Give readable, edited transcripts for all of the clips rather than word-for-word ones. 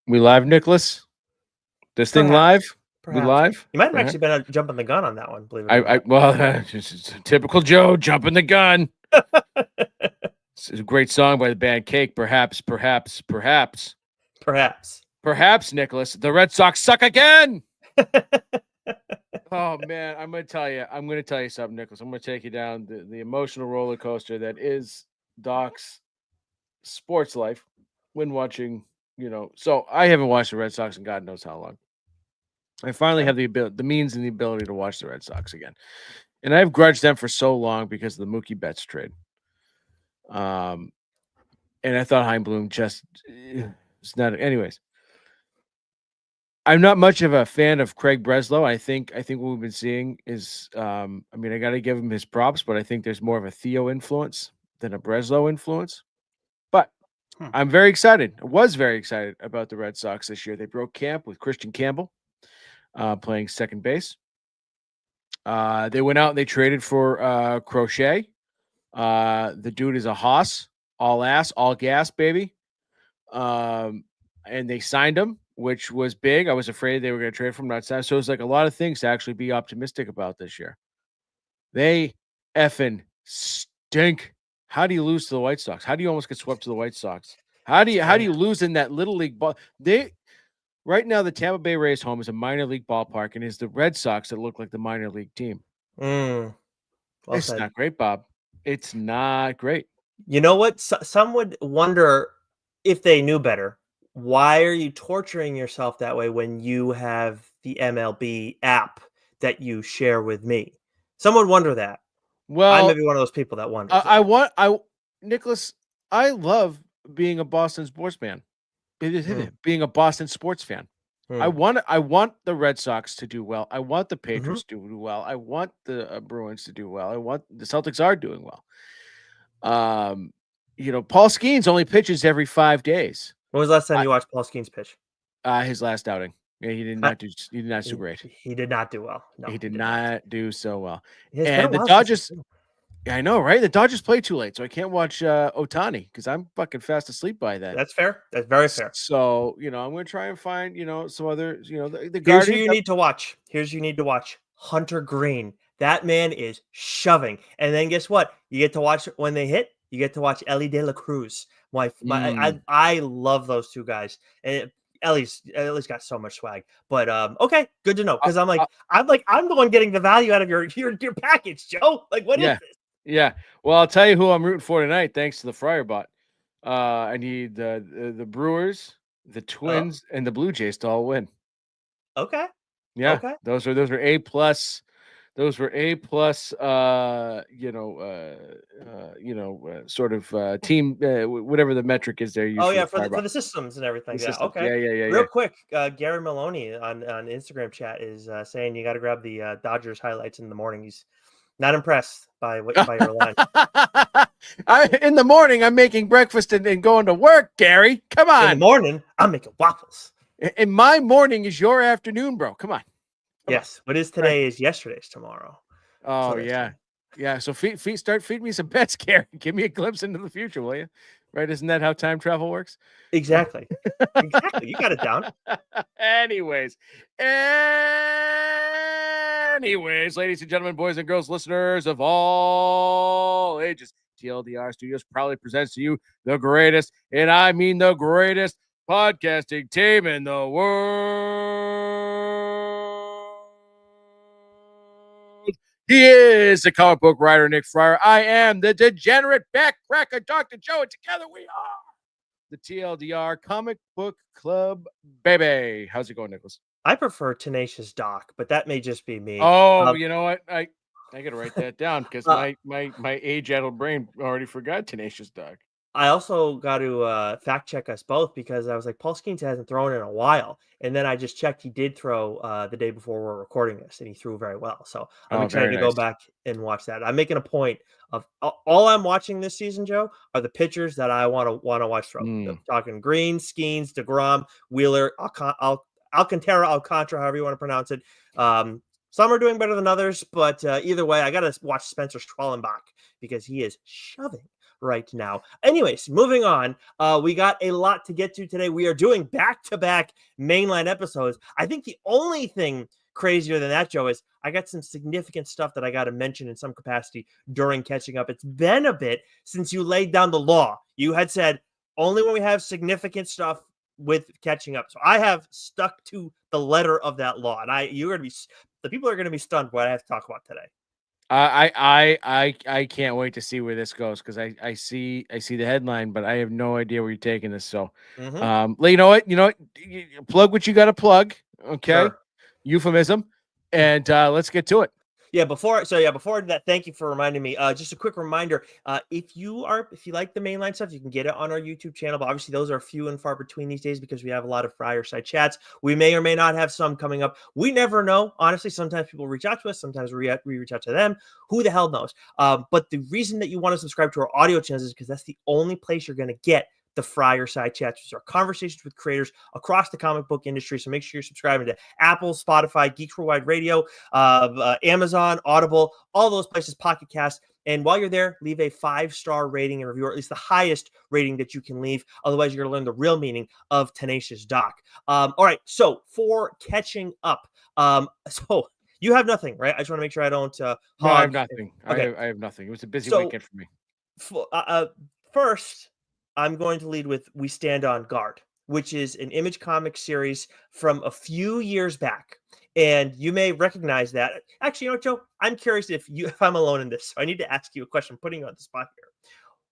We live, Nicholas? This thing Perhaps, live? We perhaps. live? You might have Perhaps. actually been jumping the gun on that one, believe it or I not. well, it's typical Joe jumping the gun. It's a great song by the band Cake. Perhaps, Nicholas. The Red Sox suck again. Oh man, I'm gonna tell you something, Nicholas. I'm gonna take you down the emotional roller coaster that is Doc's sports life when watching. So I haven't watched the Red Sox in God knows how long. I finally Okay. have the means and the ability to watch the Red Sox again, and I've grudged them for so long because of the Mookie Betts trade. And I thought Heimblum just it's not. Anyways, I'm not much of a fan of Craig Breslow. I think what we've been seeing is, I mean, I got to give him his props, but I think there's more of a Theo influence than a Breslow influence. But Hmm. I'm very excited. I was very excited about the Red Sox this year. They broke camp with Christian Campbell playing second base. They went out and they traded for Crochet. The dude is a hoss, all ass, all gas, baby. And they signed him, which was big. I was afraid they were going to trade from that side. So it's like a lot of things to actually be optimistic about this year. They effing stink. How do you lose to the White Sox? How do you almost get swept to the White Sox? How do you lose in that little league ball? Right now the Tampa Bay Rays home is a minor league ballpark, and it's the Red Sox that look like the minor league team. Well It's said. not great, Bob. It's not great. You know what? Some would wonder if they knew better. Why are you torturing yourself that way when you have the MLB app that you share with me? Some would wonder that. I may Well, be one of those people that wonders I that. want I Nicholas, I love being a Boston sports fan. Hmm. Being a Boston sports fan. Hmm. I want the Red Sox to do well. I want the Hmm. Patriots to do well. I want the Bruins to do well. I want the Celtics are doing well. Paul Skeens only pitches every 5 days. When was the last time I you watched Paul Skeens pitch? His last outing. Yeah, Ha- he did not do he, great. he did not do well. No, He he did did not. not do so well. It's been a And the while since he's Dodgers, been. yeah, I know, right? The Dodgers play too late, so I can't watch Otani because I'm fucking fast asleep by then. That's fair. That's very fair. So, I'm going to try and find, some other, the Here's who Guardians. you need to watch. Here's who you need to watch. Hunter Green. That man is shoving. And then guess what? You get to watch when they hit. You get to watch Ellie De La Cruz. I love those two guys. And Ellie's got so much swag. But okay, good to know. Because I'm the one getting the value out of your package, Joe. Like, what is Yeah. this? Yeah. Well, I'll tell you who I'm rooting for tonight, thanks to the Friar bot. I need the Brewers, the Oh, Twins, and the Blue Jays to all win. okay. Yeah. Okay. Those are A plus. Those were A plus, sort of team, whatever the metric is there used Oh for yeah, the for Fireball. the systems and The everything. Yeah, systems. okay. Yeah, yeah, yeah, Real yeah. quick, Gary Maloney on Instagram chat is saying you got to grab the Dodgers highlights in the morning. He's not impressed by your line. In the morning, I'm making breakfast and going to work, Gary. Come In the on. morning, I'm making waffles. In my morning is your afternoon, bro. Come on. Come on. Yes, what is Right. today is yesterday's tomorrow. Oh, So they yeah. say. Yeah. So start feeding me some bets, Gary. Give me a glimpse into the future, will you? Right? Isn't that how time travel works? Exactly. Exactly. You got it down. Anyways, ladies and gentlemen, boys and girls, listeners of all ages, TLDR Studios proudly presents to you the greatest, and I mean the greatest podcasting team in the world. He is the comic book writer, Nick Friar. I am the degenerate backcracker, Dr. Joe, and together we are the TLDR Comic Book Club, baby. How's it going, Nicholas? I prefer Tenacious Doc, but that may just be me. Oh, you know what? I gotta write that down because Uh, my age-addled brain already forgot Tenacious Dog. I also got to fact check us both because I was like, Paul Skeens hasn't thrown in a while. And then I just checked he did throw the day before we're recording this, and he threw very well. So I'm Oh, excited very to go nice. back and watch that. I'm making a point of all I'm watching this season, Joe, are the pitchers that I want to watch throw. I'm talking Green, Skeens, DeGrom, Wheeler, Alcantara, however you want to pronounce it. Some are doing better than others, but either way, I got to watch Spencer Strellenbach because he is shoving. right now. Anyways, moving on. We got a lot to get to today. We are doing back-to-back mainline episodes. I think the only thing crazier than that, Joe, is I got some significant stuff that I got to mention in some capacity during catching up. It's been a bit since you laid down the law. You had said only when we have significant stuff with catching up. So I have stuck to the letter of that law, and the people are going to be stunned what I have to talk about today. I can't wait to see where this goes because I see the headline, but I have no idea where you're taking this. So, you know what, plug what you got to plug. Okay, Sure. Euphemism, and let's get to it. Yeah, before that, thank you for reminding me. Just a quick reminder: if you like the mainline stuff, you can get it on our YouTube channel. But obviously, those are few and far between these days because we have a lot of Friar side chats. We may or may not have some coming up. We never know. Honestly, sometimes people reach out to us. Sometimes we reach out to them. Who the hell knows? But the reason that you want to subscribe to our audio channels is because that's the only place you're going to get the Friar side chats, which are conversations with creators across the comic book industry. So make sure you're subscribing to Apple, Spotify, Geeks Worldwide Radio, Amazon, Audible, all those places, Pocket Cast. And while you're there, leave a 5-star rating and review, or at least the highest rating that you can leave. Otherwise, you're going to learn the real meaning of Tenacious Doc. All right. So for catching up, so you have nothing, right? I just want to make sure I don't No, I have nothing. Okay. I have nothing. It was a busy weekend for me. First, I'm going to lead with We Stand on Guard, which is an Image comic series from a few years back. And you may recognize that. Actually, you know what, Joe? I'm curious if I'm alone in this. So I need to ask you a question, putting you on the spot here.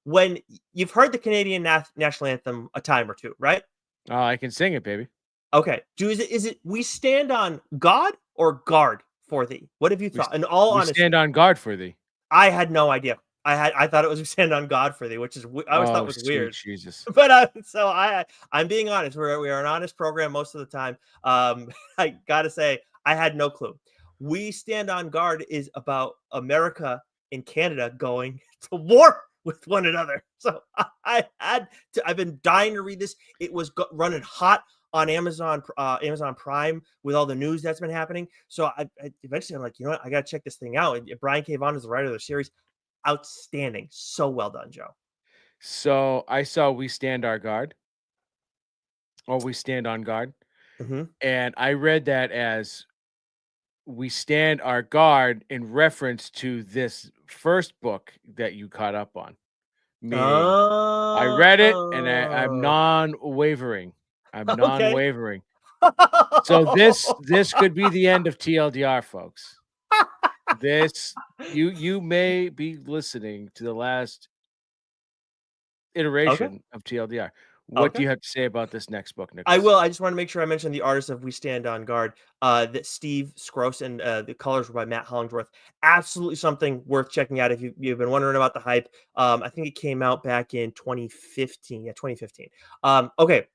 When you've heard the Canadian national anthem a time or two, right? I can sing it, baby. Okay. Is it We Stand on God or Guard for Thee? What have you thought? In all honesty, We stand on guard for thee. I had no idea. I thought it was We Stand on God for Thee, which is I always thought was weird. Jesus. But so I'm being honest. We are an honest program most of the time. I gotta say I had no clue. We Stand on Guard is about America and Canada going to war with one another. So I've been dying to read this. It was running hot on Amazon Prime with all the news that's been happening. So I eventually I'm like, you know what, I gotta check this thing out. And Brian K. Vaughan is the writer of the series. Outstanding. So well done, Joe. So I saw We Stand Our Guard, or We Stand on Guard, and I read that as We Stand Our Guard in reference to this first book that you caught up on. Meaning, I read it and I'm non-wavering. I'm non-wavering. So this could be the end of TLDR, folks. This you may be listening to the last iteration of TLDR. What do you have to say about this next book, Nicholas? I will. I just want to make sure I mention the artist of We Stand on Guard, that Steve Scroce, and the colors were by Matt Hollingsworth. Absolutely something worth checking out if you've been wondering about the hype. I think it came out back in 2015. Yeah, 2015. Okay,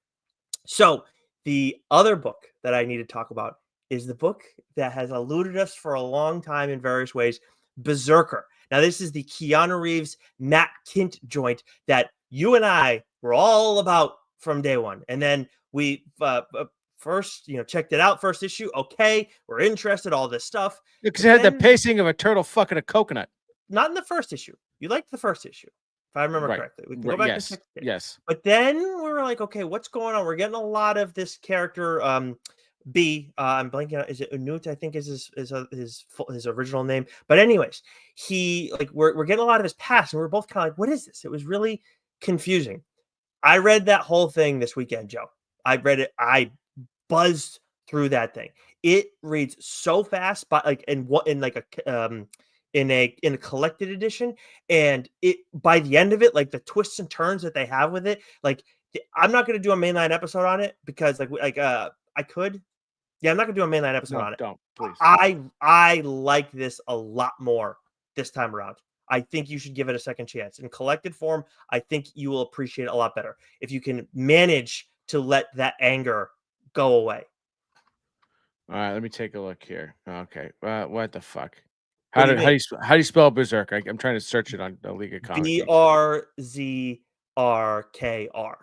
so the other book that I need to talk about is the book that has eluded us for a long time in various ways, Berserker. Now, this is the Keanu Reeves, Matt Kint joint that you and I were all about from day one. And then we first, checked it out, first issue. Okay, we're interested, all this stuff. Because it had the pacing of a turtle fucking a coconut. Not in the first issue. You liked the first issue, if I remember correctly. We can go back and check it. Yes. But then we were like, okay, what's going on? We're getting a lot of this character, B. I'm blanking out. Is it Unut? I think is his original name. But anyways, we're getting a lot of his past, and we're both kind of like, what is this? It was really confusing. I read that whole thing this weekend, Joe. I read it. I buzzed through that thing. It reads so fast, but in a collected edition, and it by the end of it, like the twists and turns that they have with it, like I'm not going to do a mainline episode on it because I could. Yeah, I'm not going to do a mainline episode on it. Don't, please. I like this a lot more this time around. I think you should give it a second chance. In collected form, I think you will appreciate it a lot better if you can manage to let that anger go away. All right, let me take a look here. Okay, what the fuck? How do you spell Berserk? I'm trying to search it on the League of Comics. BRZRKR.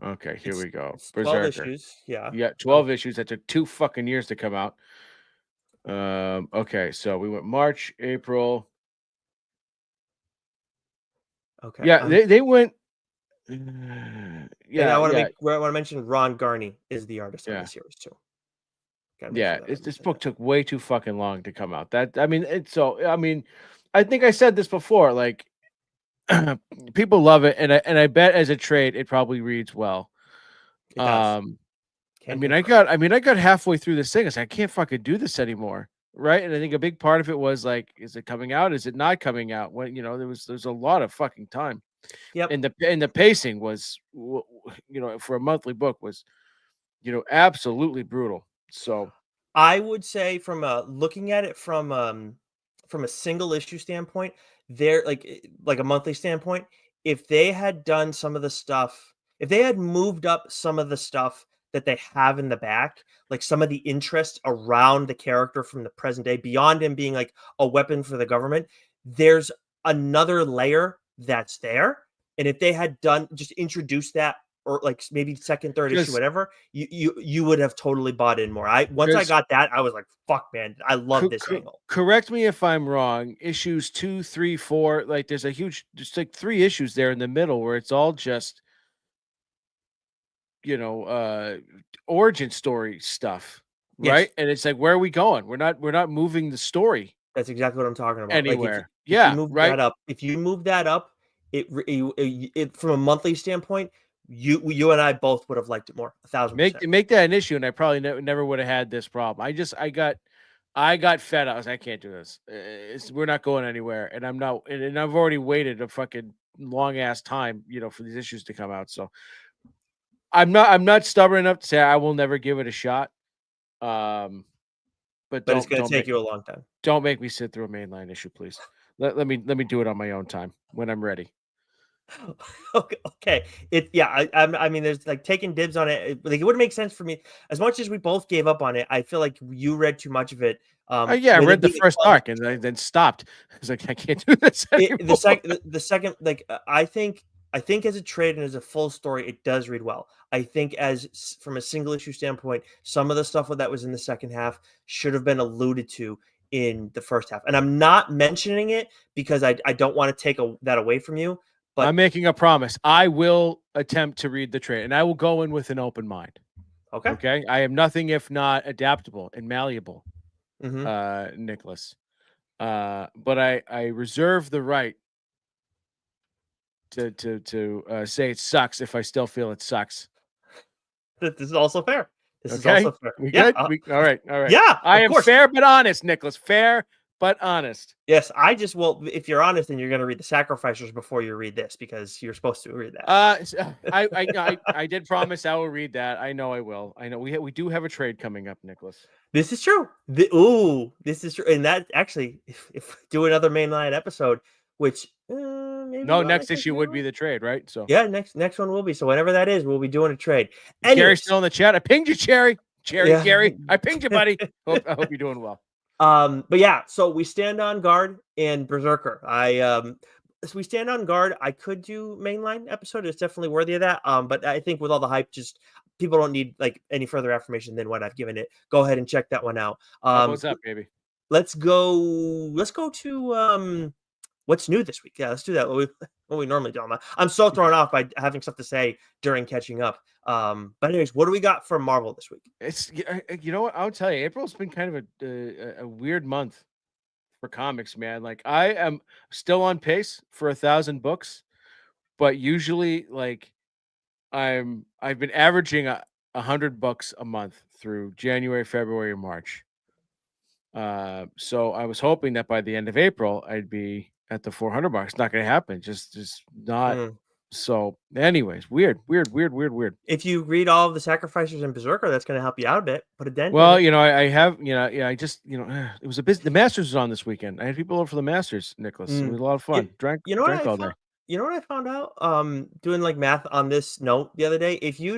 Okay, here we go. 12 issues. Yeah, 12 issues. That took 2 fucking years to come out. Okay, so we went March, April, Okay. Yeah, they went. And Yeah, yeah, I want to mention Ron Garney is the artist on yeah, the series too. Got to make yeah. sure that I This mention book took way too fucking long to come out. That I mean, it's so. I mean, I think I said this before. Like, people love it, and I bet as a trade, it probably reads well. it does. I Can mean, confirm. I got halfway through this thing. I said, I can't fucking do this anymore, right? And I think a big part of it was like, is it coming out? Is it not coming out? When there's a lot of fucking time, Yep. and the pacing was, for a monthly book was, absolutely brutal. So I would say from looking at it from a single issue standpoint, there like a monthly standpoint, if they had done some of the stuff, if they had moved up some of the stuff that they have in the back, like some of the interest around the character from the present day, beyond him being like a weapon for the government, there's another layer that's there. And if they had done just introduced that or like maybe second, third issue, because whatever, you would have totally bought in more. Once I because got that, I was like, "Fuck, man, I love this angle." correct me if I'm wrong. Issues 2, 3, 4, like there's just like 3 issues there in the middle where it's all just you know, uh, origin story stuff, right? Yes, And it's like, where are we going? We're not moving the story that's exactly what I'm talking about. Like anywhere. if you Yeah, move right. that up, it from a monthly standpoint, you and I both would have liked it more, 1,000%. Make that an issue, and I probably never would have had this problem. I got fed. I was I can't do this. We're not going anywhere, and I'm not. And I've already waited a fucking long ass time, for these issues to come out. So I'm not stubborn enough to say I will never give it a shot. Um, but But it's going to take you a long time. don't make me sit through a mainline issue, please. Let me do it on my own time when I'm ready. Okay, okay. I mean, there's like taking dibs on it. Like it would make sense for me as much as we both gave up on it. I feel like you read too much of it. Yeah, I With it read the being first a arc and I then stopped. I was like, I can't do this the anymore. second the second like I think as a trade and as a full story it does read well. I think from a single issue standpoint, some of the stuff that was in the second half should have been alluded to in the first half. And I'm not mentioning it because I don't want to take that away from you, I'm but making a promise. I will attempt to read the trade, and I will go in with an open mind. okay. Okay, I am nothing if not adaptable and malleable, Mhm. Nicholas. But I reserve the right to say it sucks if I still feel it sucks. This is also fair. This is Okay, also fair. we Yeah. good? All right, all right. Yeah, I of am course. fair but honest, Nicholas. Fair but honest. Yes, well, if you're honest, then you're going to read the Sacrificers before you read this because you're supposed to read that. I did promise I will read that. I know I will. I know we do have a trade coming up, Nicholas. This is true. This is true. And that actually, if do another mainline episode, which maybe No, will next next issue would be mainline? the trade, right? So Yeah, next one will be. So whenever that is, we'll be doing a trade. Gary's Anyways, still in the chat. I pinged you, Cherry. yeah. Gary. I pinged you, buddy. I hope you're doing well. But yeah, so we stand on guard and Berserker. So we stand on guard. I could do mainline episode. It's definitely worthy of that. But I think with all the hype, just people don't need like any further affirmation than what I've given it. Go ahead and check that one out. Elbows up, baby. Let's go. Let's go to what's new this week. Yeah, let's do that. What we normally do. I'm so thrown off by having stuff to say during catching up. But anyways, what do we got from Marvel this week? It's you know what I'll tell you. April's been kind of a weird month for comics, man. Like I am still on pace for 1,000 books, but usually like I've been averaging 100 books a month through January, February, and March. So I was hoping that by the end of April I'd be at the 400 mark. It's not going to happen. Just not. Mm. So, anyways, weird. If you read all of the Sacrificers and Berserker, that's going to help you out a bit. Put a dent in Well, it. I have, yeah, I just, it was a business. The Masters was on this weekend. I had people over for the Masters, Nicholas. It Mm. was a lot of You, fun. Drank, you know what drank I all day. found? You know what I found out? Doing like math on this note the other day. If you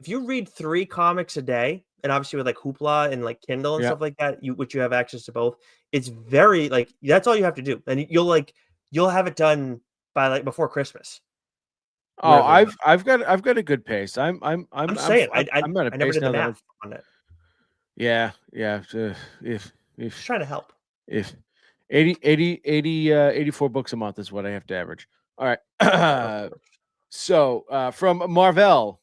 read 3 comics a day, and obviously with like Hoopla and like Kindle and Yeah. stuff like that, which you have access to both, it's very like that's all you have to do, and you'll have it done by like before Christmas. Oh, Weirdly enough, I've got a good pace. I'm saying I'm at a I never pace did the now that math on it. yeah. If Just trying to help. if 84 books a month is what I have to average. All right. I'll go first. So from Marvel,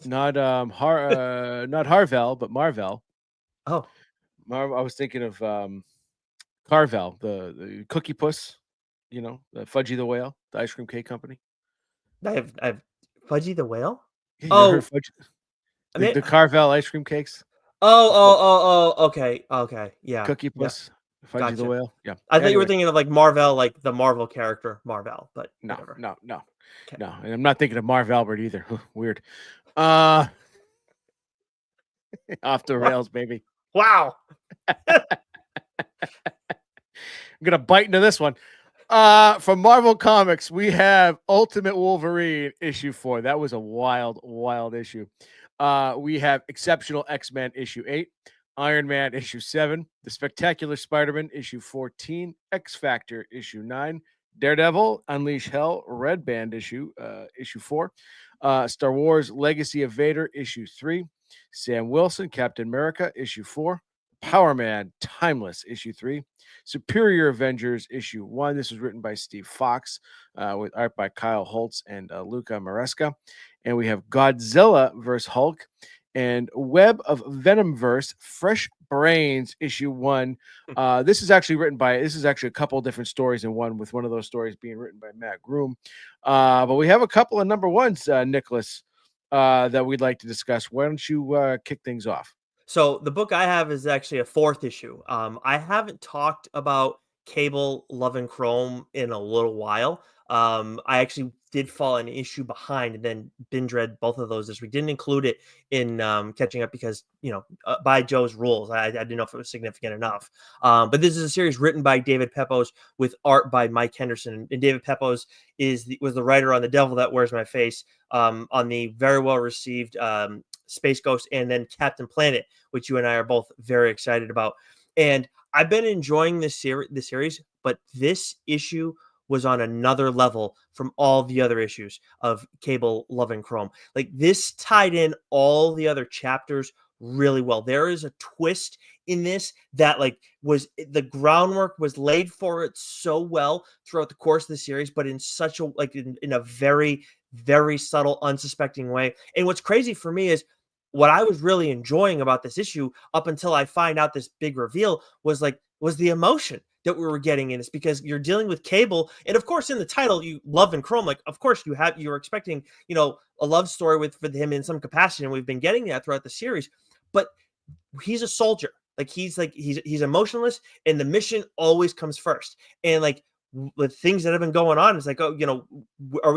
not Harvel, but Marvel. Oh, I was thinking of Carvel, the Cookie Puss, the Fudgy the Whale, the ice cream cake company. I have Fudgy the Whale. Yeah, you never heard Oh, of Fudgy, I the mean, the Carvel ice cream cakes, oh, the oh, oh, oh. Okay, okay, yeah, Cookie yeah. Puss, Fudgy the Gotcha. Whale. Yeah. I thought you were Anyway, thinking of like Marvel, like the Marvel character Marvel, but no, whatever. no, no, Okay. no, and I'm not thinking of Marv Albert either. Weird. Uh, off the Wow. rails, baby. Wow. I'm gonna bite into this one. From Marvel Comics, we have Ultimate Wolverine issue 4. That was a wild, wild issue. We have Exceptional X-Men issue 8, Iron Man issue 7, The Spectacular Spider-Man issue 14, X Factor issue 9, Daredevil Unleash Hell Red Band issue 4, Star Wars Legacy of Vader issue 3, Sam Wilson Captain America issue 4, Power Man Timeless issue 3, Superior Avengers issue 1. This was written by Steve Fox with art by Kyle Holtz and Luca Maresca. And we have Godzilla vs. Hulk and Web of Venomverse Fresh Brains issue 1. This is actually a couple different stories in one, with one of those stories being written by Matt Groom. But we have a couple of number ones, Nicholas, that we'd like to discuss. Why don't you kick things off? So the book I have is actually a fourth issue. I haven't talked about Cable, Love, and Chrome in a little while. I actually did fall an issue behind and then binge read both of those this week. Didn't include it in catching up because, by Joe's rules, I didn't know if it was significant enough. But this is a series written by David Pepose with art by Mike Henderson. And David Pepose was the writer on The Devil That Wears My Face, on the very well received Space Ghost, and then Captain Planet, which you and I are both very excited about. And I've been enjoying this series, but this issue was on another level from all the other issues of Cable, Love, and Chrome. Like, this tied in all the other chapters really well. There is a twist in this that the groundwork was laid for it so well throughout the course of the series, but in such a in a very, very subtle, unsuspecting way. And what's crazy for me is what I was really enjoying about this issue up until I find out this big reveal was the emotion that we were getting in this, because you're dealing with Cable, and of course in the title you Love and Chrome, like of course you're expecting a love story with him in some capacity, and we've been getting that throughout the series, but he's a soldier. He's emotionless, and the mission always comes first. And with things that have been going on, it's like, oh,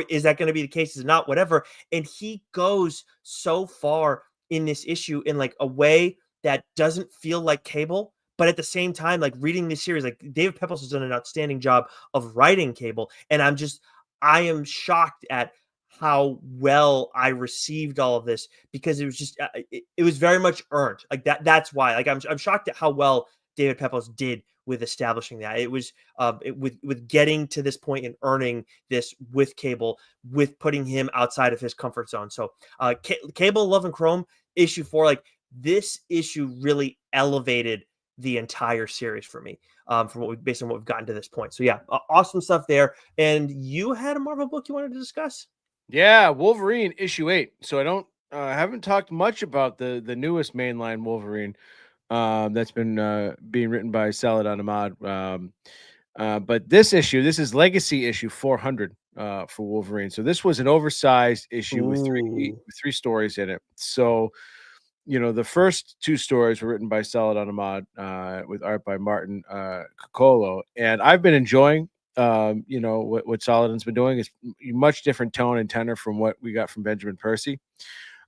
is that going to be the case? Is it not? Whatever. And he goes so far in this issue in a way that doesn't feel like Cable, but at the same time, reading this series, David Pepose has done an outstanding job of writing Cable, and I am shocked at how well I received all of this, because it was just it was very much earned. That's why I'm shocked at how well David Pepose did with establishing that. It was with getting to this point and earning this with Cable, with putting him outside of his comfort zone. So Cable, Love, and Chrome issue 4, this issue really elevated the entire series for me, based on what we've gotten to this point. So yeah, awesome stuff there. And you had a Marvel book you wanted to discuss? Yeah, Wolverine issue 8. So I haven't talked much about the newest mainline Wolverine, that's been being written by Saladin Ahmad. But this is Legacy issue 400 for Wolverine. So this was an oversized issue with Ooh. three stories in it. So the first two stories were written by Saladin Ahmad, with art by Martin Coccolo, and I've been enjoying. What Saladin's been doing is much different tone and tenor from what we got from Benjamin Percy.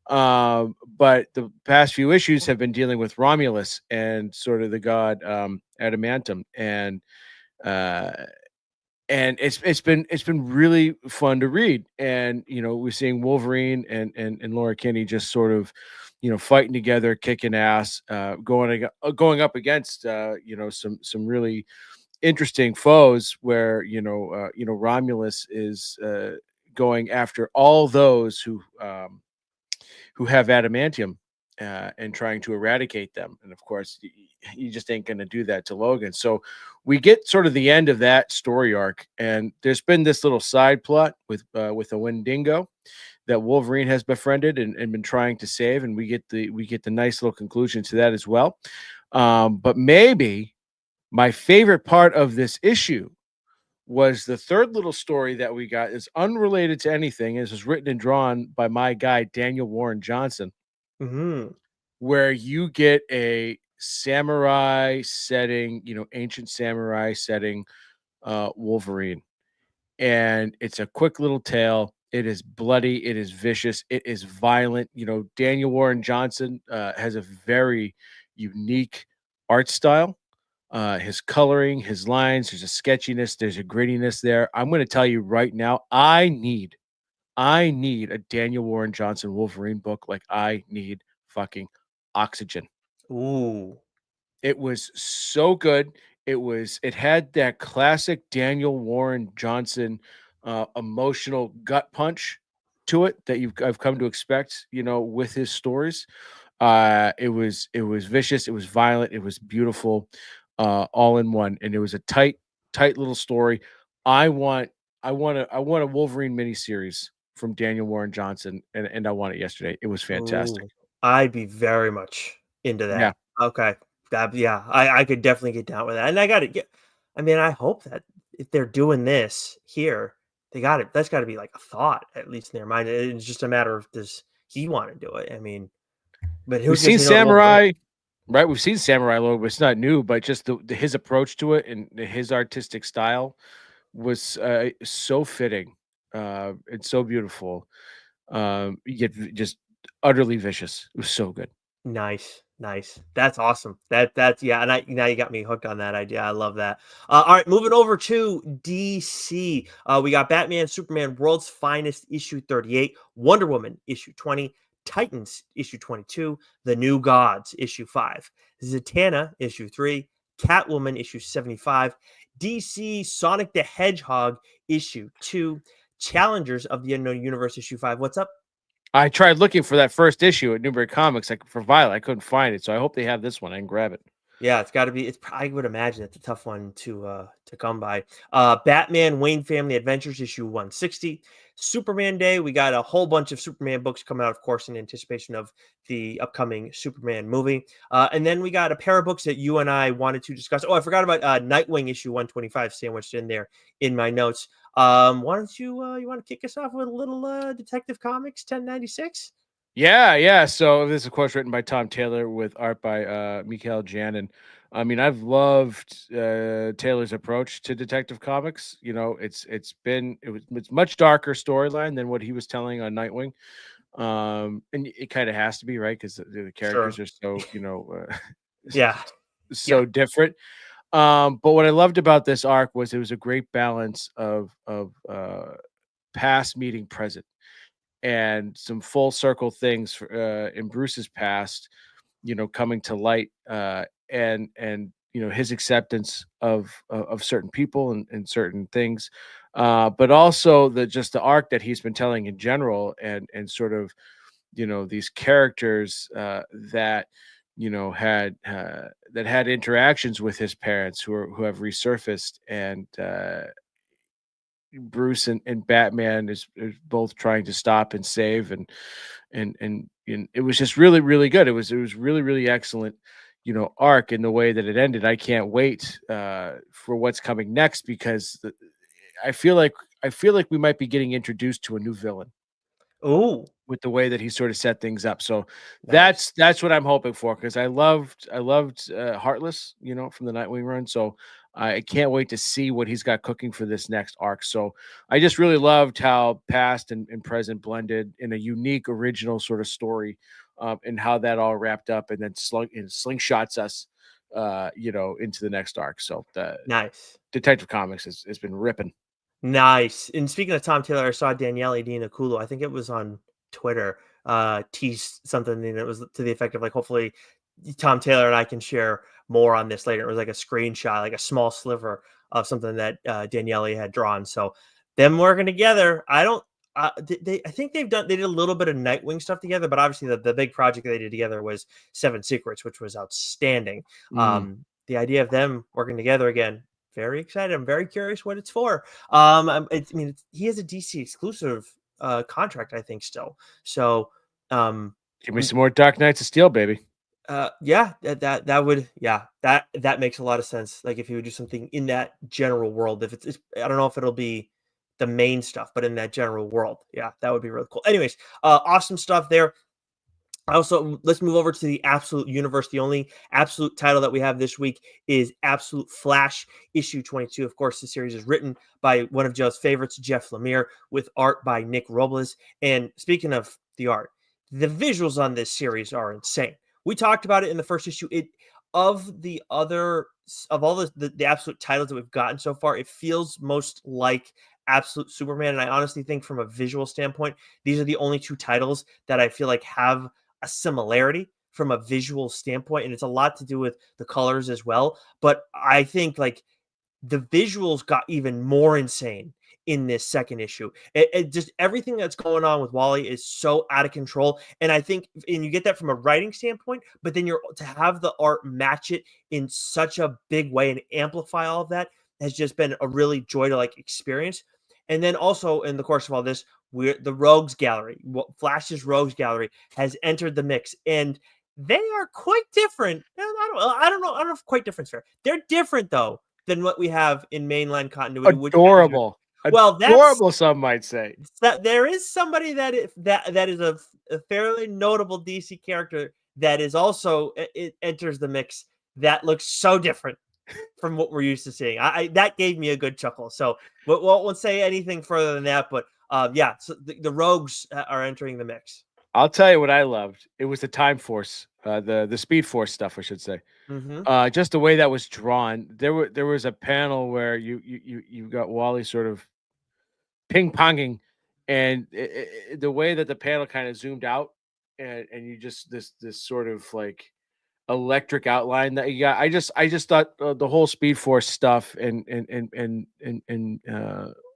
But the past few issues have been dealing with Romulus and sort of the god Adamantum, uh, and it's been really fun to read. And we're seeing Wolverine and Laura Kinney just sort of fighting together, kicking ass, going up against some really interesting foes, where Romulus is going after all those who have adamantium, and trying to eradicate them. And of course, you just ain't going to do that to Logan. So we get sort of the end of that story arc, and there's been this little side plot with a Wendigo that Wolverine has befriended and been trying to save, and we get the nice little conclusion to that as well. But maybe my favorite part of this issue was the third little story that we got. Is unrelated to anything. It was written and drawn by my guy Daniel Warren Johnson, Mm-hmm. where you get a samurai setting, ancient samurai setting, Wolverine, and it's a quick little tale. It is bloody, it is vicious, it is violent. Daniel Warren Johnson has a very unique art style. His coloring, his lines, there's a sketchiness, there's a grittiness there. I'm going to tell you right now, I need a Daniel Warren Johnson Wolverine book like I need fucking oxygen. Ooh. It was so good. It had that classic Daniel Warren Johnson emotional gut punch to it that I've come to expect, with his stories. It was vicious, it was violent, it was beautiful, all in one, and it was a tight little story. I want I want a Wolverine miniseries from Daniel Warren Johnson, and I want it yesterday. It was fantastic. Ooh. I'd be very much into Yeah. that. Okay. Yeah, I could definitely get down with that. And I got to get, I mean, I hope that if they're doing this here, they got it. That's got to be like a thought, at least in their mind. It's just a matter of does he want to do it? I mean, but We've who's going seen to know the Wolverine? Samurai, right? We've seen Samurai Logo. It's not new, but just his approach to it and his artistic style was so fitting and so beautiful. Yet just utterly vicious. It was so good. Nice, nice. That's awesome. That's yeah, and I now you got me hooked on that idea. I love that. All right, moving over to DC. We got Batman, Superman, World's Finest issue 38, Wonder Woman issue 20, Titans issue 22, The New Gods issue 5, Zatanna issue 3, Catwoman issue 75, DC Sonic the Hedgehog issue 2, Challengers of the Unknown Universe issue 5. What's up? I tried looking for that first issue at Newbury Comics, like for Violet. I couldn't find it, so I hope they have this one. I can grab it. Yeah, it's got to be. I would imagine it's a tough one to come by. Batman Wayne Family Adventures issue 160. Superman Day. We got a whole bunch of Superman books coming out, of course, in anticipation of the upcoming Superman movie. And then we got a pair of books that you and I wanted to discuss. Oh, I forgot about Nightwing issue 125 sandwiched in there in my notes. Why don't you want to kick us off with a little Detective Comics 1096? Yeah. So this is of course written by Tom Taylor with art by Mikael Janin. I mean, I've loved Taylor's approach to Detective Comics. It's much darker storyline than what he was telling on Nightwing. And it kind of has to be, right? Because the characters Sure. are so, Yeah. so different. But what I loved about this arc was it was a great balance of past meeting present and some full circle things in Bruce's past, coming to light, and his acceptance of certain people and certain things, but also the arc that he's been telling in general, and sort of these characters that had interactions with his parents who have resurfaced, and Bruce and Batman is both trying to stop and save, and it was just really really good. It was really really excellent, arc in the way that it ended. I can't wait for what's coming next, because I feel like we might be getting introduced to a new villain Ooh, with the way that he sort of set things up. So nice. that's what I'm hoping for, because I loved Heartless, from the Nightwing run. So I can't wait to see what he's got cooking for this next arc. So I just really loved how past and present blended in a unique, original sort of story, and how that all wrapped up and then slingshots us, into the next arc. So the Nice. Detective Comics has been ripping. Nice. And speaking of Tom Taylor, I saw Daniele Di Nicuolo, I think it was on Twitter, teased something, and it was to the effect of like, hopefully Tom Taylor and I can share more on this later. It was like a screenshot, like a small sliver of something that Daniele had drawn. So them working together, I think they did a little bit of Nightwing stuff together, but obviously the big project they did together was Seven Secrets, which was outstanding. Mm. The idea of them working together again, very excited. I'm very curious what it's for. He has a DC exclusive contract, I think, still. So, Give me some more Dark Knights of Steel, baby. yeah, that makes a lot of sense. Like if he would do something in that general world, if it's I don't know if it'll be the main stuff, but in that general world, yeah, that would be really cool. Anyways, awesome stuff there. Also, let's move over to the Absolute Universe. The only Absolute title that we have this week is Absolute Flash issue 22. Of course, the series is written by one of Joe's favorites, Jeff Lemire, with art by Nick Robles. And speaking of the art, the visuals on this series are insane. We talked about it in the first issue. Of all the Absolute titles that we've gotten so far, it feels most like Absolute Superman. And I honestly think from a visual standpoint, these are the only two titles that I feel like have a similarity from a visual standpoint, and it's a lot to do with the colors as well. But I think like the visuals got even more insane in this second issue. It just everything that's going on with Wally is so out of control, and I think, and you get that from a writing standpoint, but then you're to have the art match it in such a big way and amplify all of that has just been a really joy to like experience. And then also in the course of all this, the Rogues Gallery, Flash's Rogues Gallery, has entered the mix, and they are quite different. I don't know if quite different is fair. They're different though than what we have in mainline continuity. Adorable. Well, Adorable, some might say. that there is somebody that is a fairly notable DC character that is also it enters the mix that looks so different from what we're used to seeing. I that gave me a good chuckle. So we won't say anything further than that. But yeah, so the Rogues are entering the mix. I'll tell you what I loved. It was the Time Force, the Speed Force stuff, I should say. Just the way that was drawn. There was a panel where you got Wally sort of ping ponging, and the way that the panel kind of zoomed out, and you just this sort of like electric outline that you got. I just thought the whole Speed Force stuff and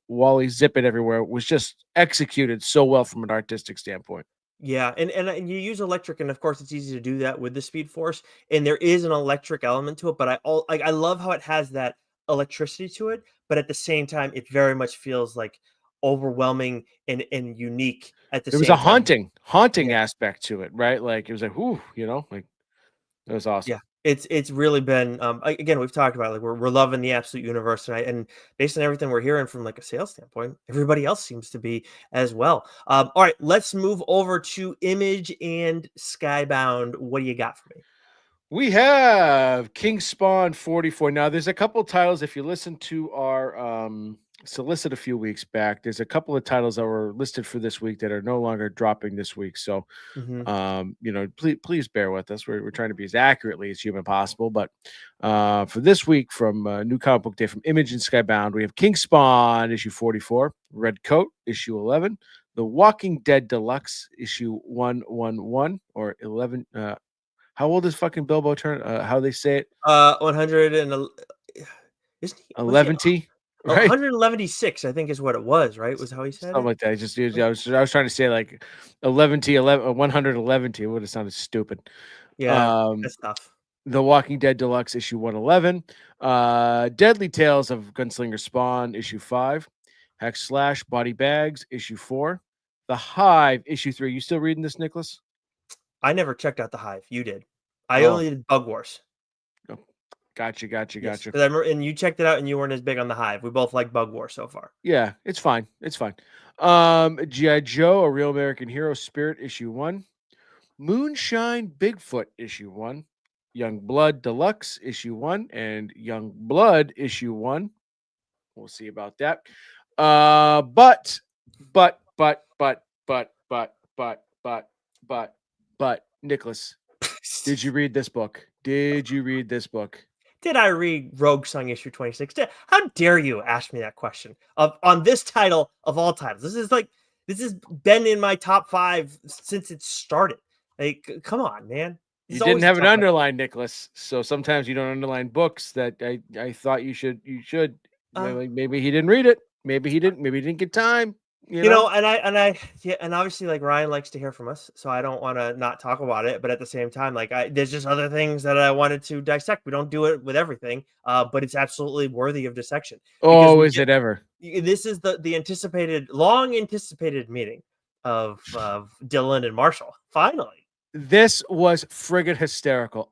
Wally zipping everywhere was just executed so well from an artistic standpoint. Yeah, and you use electric, and of course it's easy to do that with the Speed Force, and there is an electric element to it. But I love how it has that electricity to it, but at the same time, it very much feels like overwhelming and unique at the There was a same time. haunting Yeah. aspect to it, right? Like it was like, whoo, like it was awesome. Yeah, it's really been again, we've talked about it, like we're loving the Absolute Universe tonight, and based on everything we're hearing from like a sales standpoint, everybody else seems to be as well. All right, let's move over to Image and Skybound. What do you got for me? We have King Spawn 44. Now, there's a couple titles. If you listen to our solicit a few weeks back, there's a couple of titles that were listed for this week that are no longer dropping this week. So, Mm-hmm. please bear with us. We're trying to be as accurately as human possible. But for this week, from New Comic Book Day from Image and Skybound, we have King Spawn issue 44, Red Coat issue 11, The Walking Dead Deluxe issue 111 or 11. How old is fucking Bilbo turn? How they say it? 100 and isn't he? Was he 11 right? 176? I think is what it was. Right? Was how he said Something it. like that. I was trying to say like 11 11 111 It would have sounded stupid. Yeah, Um, that's tough. The Walking Dead Deluxe issue 111, Deadly Tales of Gunslinger Spawn issue 5, Hex Slash Body Bags issue 4, The Hive issue 3. You still reading this, Nicholas? I never checked out the Hive. You did. I Oh, only did Bug Wars. gotcha. Yes, because I remember, and you checked it out, and you weren't as big on the Hive. We both like Bug Wars so far. Yeah, it's fine. It's fine. G.I. Joe, A Real American Hero Spirit, issue 1. Moonshine Bigfoot, issue 1. Young Blood Deluxe, issue 1. And Young Blood, issue 1. We'll see about that. But, Nicholas, did you read this book? Did you read this book? Did I read Rogue Song issue 26? How dare you ask me that question on this title of all titles? This has been in my top 5 since it started. Like, come on, man. You didn't have an underline, Nicholas. So sometimes you don't underline books that I thought you should. Maybe he didn't read it. Maybe he didn't. Maybe he didn't get time. You know, and obviously, like, Ryan likes to hear from us, so I don't want to not talk about it. But at the same time, like, there's just other things that I wanted to dissect. We don't do it with everything, but it's absolutely worthy of dissection because Oh, we is get it ever? this is the anticipated, long anticipated meeting of Dylan and Marshall. Finally, This was friggin' hysterical.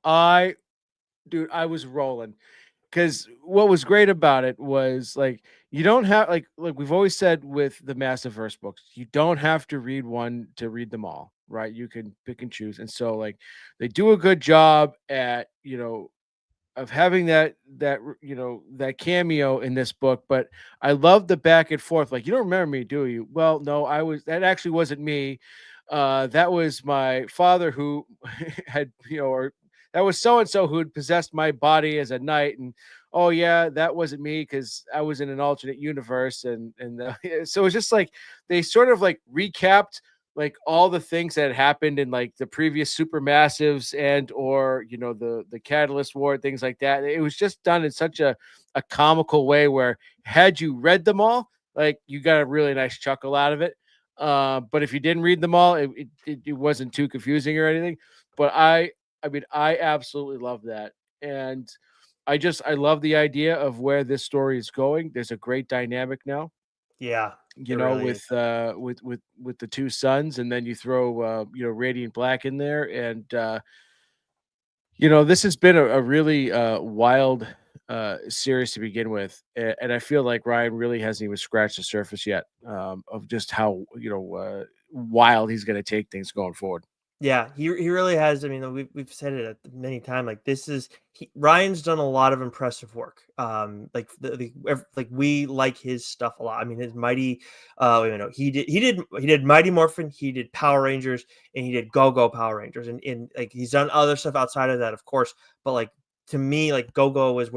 Dude, I was rolling. Because what was great about it was like you don't have like we've always said with the Massiverse books, you don't have to read one to read them all, right? You can pick and choose. And so like they do a good job at, of having that cameo in this book. But I love the back and forth. Like, you don't remember me, do you? Well, no, that actually wasn't me. That was my father who had, or that was so and so who had possessed my body as a knight. And oh yeah, that wasn't me because I was in an alternate universe. And so it's just like they sort of like recapped like all the things that had happened in like the previous supermassives and or the catalyst war, things like that. It was just done in such a comical way where had you read them all, like you got a really nice chuckle out of it. But if you didn't read them all, it wasn't too confusing or anything. But I mean, I absolutely love that. And I love the idea of where this story is going. There's a great dynamic now, yeah, it really is. with the two sons, and then you throw Radiant Black in there. And this has been a really wild series to begin with. And I feel like Ryan really hasn't even scratched the surface yet, of just how wild he's going to take things going forward. Yeah, he really has. I mean, we've said it many times. Like, Ryan's done a lot of impressive work. Like like we like his stuff a lot. I mean, his mighty. He did Mighty Morphin. He did Power Rangers, and he did Go Go Power Rangers, and like he's done other stuff outside of that, of course. But like, to me, like, Go Go was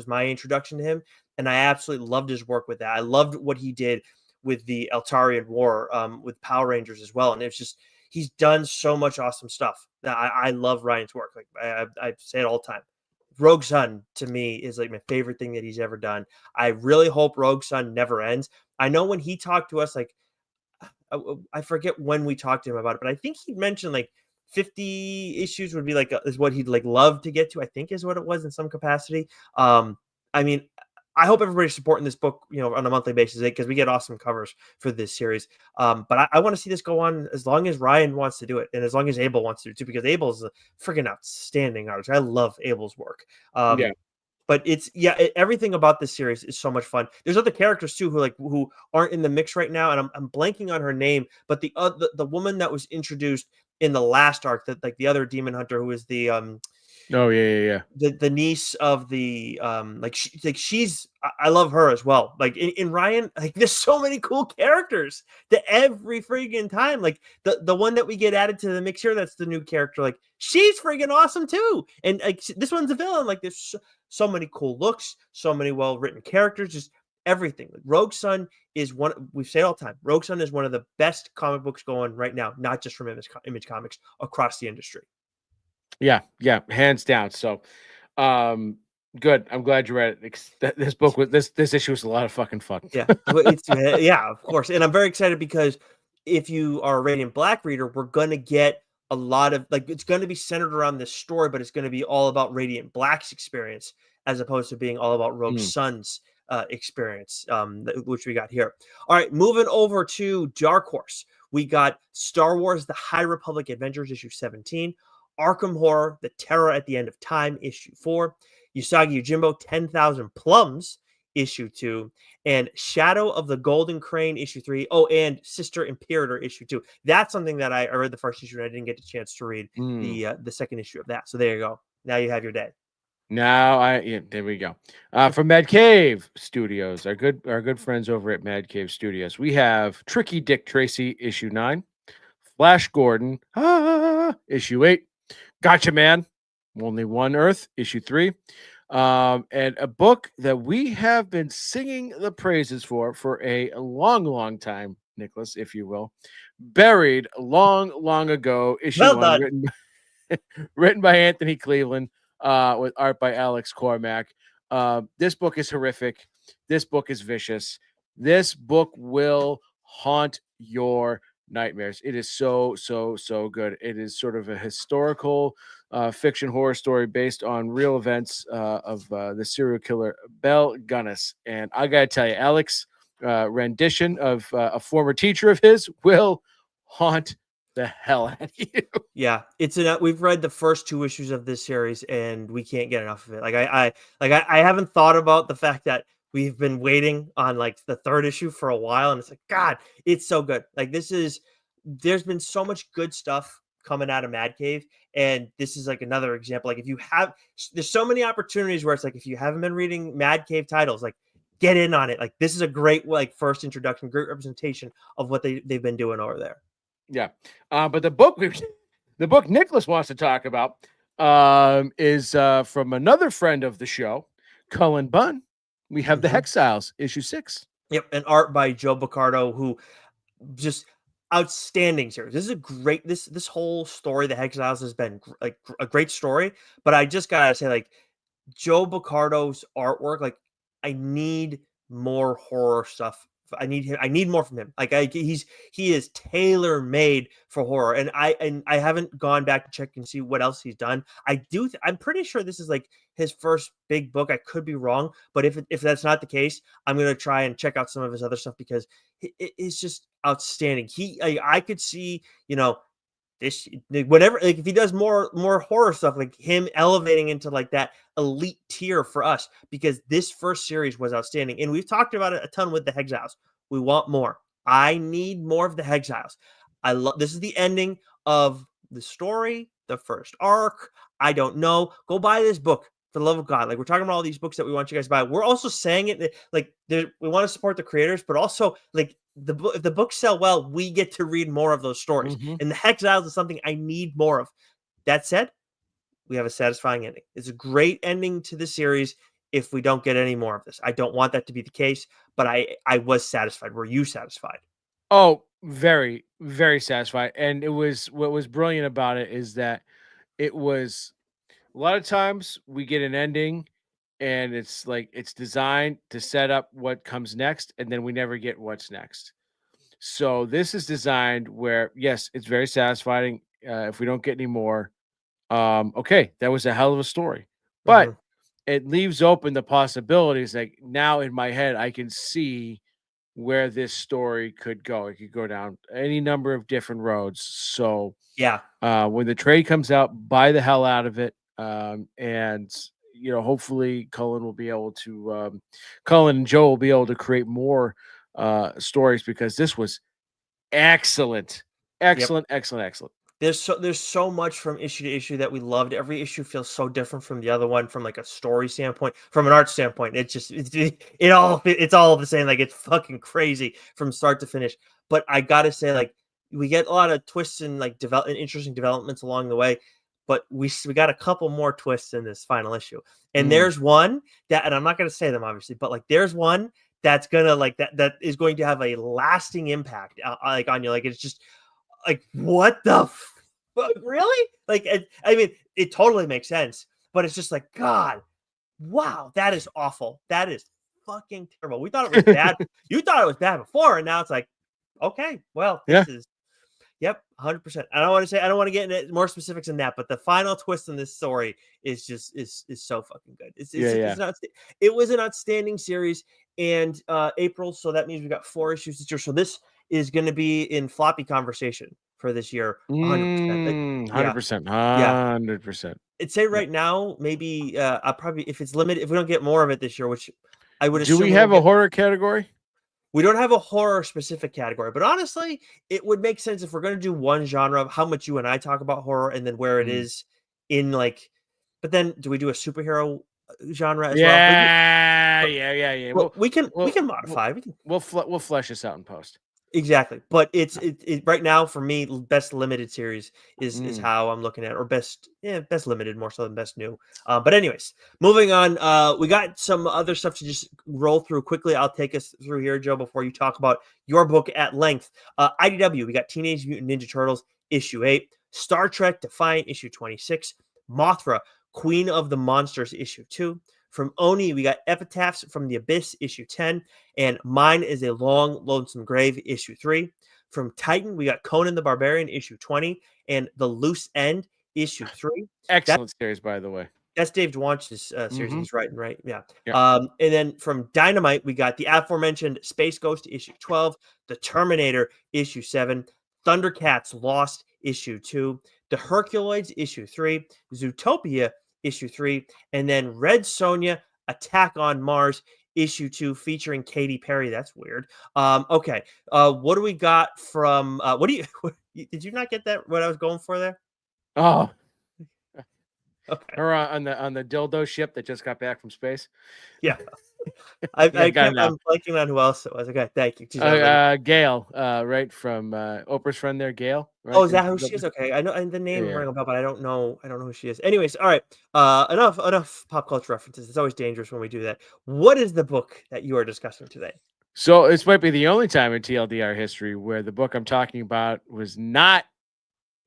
my introduction to him, and I absolutely loved his work with that. I loved what he did with the Eltarian War, with Power Rangers as well, and it's just he's done so much awesome stuff. I love Ryan's work. Like, I say it all the time. Rogue Sun to me is like my favorite thing that he's ever done. I really hope Rogue Sun never ends. I know when he talked to us, like, I forget when we talked to him about it, but I think he mentioned like 50 issues would be like is what he'd like love to get to. I think is what it was in some capacity. I mean, I hope everybody's supporting this book, on a monthly basis because we get awesome covers for this series. But I want to see this go on as long as Ryan wants to do it, and as long as Abel wants to do it too, because Abel is a freaking outstanding artist. I love Abel's work. Yeah. But everything about this series is so much fun. There's other characters too who aren't in the mix right now, and I'm blanking on her name. But the woman that was introduced in the last arc, that like the other demon hunter who is the Oh yeah. the niece of the she's I love her as well. Like in Ryan, like there's so many cool characters that every freaking time, like the one that we get added to the mix here, that's the new character, like she's freaking awesome too. And like this one's a villain. Like there's so many cool looks, so many well written characters, just everything. Like, Rogue Sun is we say it all the time. Rogue Sun is one of the best comic books going right now, not just from Image Comics, across the industry. Yeah, hands down. So, good. I'm glad you read it. This book was this issue was a lot of fucking fun. Yeah, yeah, of course, and I'm very excited because if you are a Radiant Black reader, we're gonna get a lot of like it's going to be centered around this story, but it's going to be all about Radiant Black's experience as opposed to being all about Rogue Sun's experience, which we got here. All right, moving over to Dark Horse, we got Star Wars: The High Republic Adventures issue 17. Arkham Horror, The Terror at the End of Time, issue 4, Usagi Yojimbo, 10,000 Plums, issue 2, and Shadow of the Golden Crane, issue 3. Oh, and Sister Imperator, issue 2. That's something that I read the first issue and I didn't get a chance to read the second issue of that. So there you go. Now you have your day. There we go. From Mad Cave Studios, our good friends over at Mad Cave Studios, we have Tricky Dick Tracy, issue 9, Flash Gordon, issue 8, Gotcha Man, Only One Earth, issue 3, and a book that we have been singing the praises for a long time, Nicholas, if you will, Buried long ago, issue 1, written by Anthony Cleveland, with art by Alex Cormack. This book is horrific. This book is vicious. This book will haunt your nightmares. It is so good. It is sort of a historical fiction horror story based on real events of the serial killer Bell Gunnis. And I gotta tell you, Alex rendition of a former teacher of his will haunt the hell out of you. Yeah, we've read the first 2 issues of this series and we can't get enough of it. I haven't thought about the fact that we've been waiting on like the 3rd issue for a while, and it's like, God, it's so good. Like there's been so much good stuff coming out of Mad Cave, and this is like another example. Like there's so many opportunities where it's like, if you haven't been reading Mad Cave titles, like get in on it. Like this is a great like first introduction, great representation of what they've been doing over there. Yeah, but the book Nicholas wants to talk about is from another friend of the show, Cullen Bunn. We have the Hexiles, issue 6. Yep, and art by Joe Baccardo, who just outstanding series. This is a great this whole story. The Hexiles has been like a great story, but I just gotta say, like Joe Baccardo's artwork, like I need more horror stuff. I need more from him. Like he is tailor made for horror, and I haven't gone back to check and see what else he's done. I'm pretty sure this is like his first big book. I could be wrong, but if that's not the case, I'm gonna try and check out some of his other stuff because it's just outstanding. I could see, this whatever, like if he does more horror stuff, like him elevating into like that elite tier for us, because this first series was outstanding, and we've talked about it a ton with the Hexiles. We want more. I need more of the Hexiles. I love this is the ending of the story, the first arc. I don't know. Go buy this book for the love of God. Like we're talking about all these books that we want you guys to buy. We're also saying it like we want to support the creators, but also like if the books sell well, we get to read more of those stories. And the Hexiles is something I need more of. That said, we have a satisfying ending. It's a great ending to the series. If we don't get any more of this, I don't want that to be the case, but I was satisfied. Were you satisfied? Oh, very, very satisfied. And what was brilliant about it is that it was a lot of times we get an ending and it's like it's designed to set up what comes next, and then we never get what's next. So this is designed where, yes, it's very satisfying. If we don't get any more, okay, that was a hell of a story, but it leaves open the possibilities. Like now in my head, I can see where this story could go. It could go down any number of different roads. So Yeah. when the trade comes out, buy the hell out of it. And hopefully Cullen and Joe will be able to create more stories, because this was excellent. Excellent. There's so much from issue to issue that we loved. Every issue feels so different from the other one, from like a story standpoint, from an art standpoint. It's all the same. Like it's fucking crazy from start to finish. But I gotta say, like we get a lot of twists and like interesting developments along the way. But we got a couple more twists in this final issue, and there's one that, and I'm not gonna say them obviously, but like there's one that's gonna like that is going to have a lasting impact like on you. Like it's just like, what the fuck? Really? Like, I mean, it totally makes sense, but it's just like, God, wow, that is awful. That is fucking terrible. We thought it was bad. You thought it was bad before, and now it's like, okay, well, this is, yep, 100%. I don't want to get into more specifics than that, but the final twist in this story is just is so fucking good. It was an outstanding series, and April, so that means we got 4 issues this year. So this is going to be in floppy conversation for this year. 100%. 100%. I'd say right now, maybe I'll probably, if it's limited, if we don't get more of it this year, which I would assume. Do we have a horror category? We don't have a horror specific category, but honestly, it would make sense if we're going to do one genre of how much you and I talk about horror, and then where it is in like, but then do we do a superhero genre as well? Yeah. Well, we can modify. We'll flesh this out in post. Exactly, but it's right now for me, best limited series is how I'm looking at it, or best limited more so than best new. But anyways, moving on. We got some other stuff to just roll through quickly. I'll take us through here, Joe, before you talk about your book at length. IDW, we got Teenage Mutant Ninja Turtles issue 8, Star Trek Defiant issue 26, Mothra Queen of the Monsters issue 2, From Oni, we got Epitaphs from the Abyss, issue 10, and Mine is a Long, Lonesome Grave, issue 3. From Titan, we got Conan the Barbarian, issue 20, and The Loose End, issue 3. Excellent series, by the way. That's Dave Dwanch's series Mhm. he's writing, right? Yeah. Yeah. And then from Dynamite, we got the aforementioned Space Ghost, issue 12, The Terminator, issue 7, Thundercats Lost, issue 2, The Herculoids, issue 3, Zootopia, issue 3, and then Red Sonja, Attack on Mars, issue 2, featuring Katy Perry. That's weird. Okay. What do we got from what do you did you not get that what I was going for there? Oh, Okay. her on the dildo ship that just got back from space. Yeah. Yeah, I got it now. I'm blanking on who else it was. Okay, thank you. Geez, I really- Gail, right from Oprah's friend there, Gail. Right? Oh, is that who she is? Okay, I know, and the name Yeah. rang a bell, but I don't know who she is. Anyways, all right. Enough pop culture references. It's always dangerous when we do that. What is the book that you are discussing today? So this might be the only time in TLDR history where the book I'm talking about was not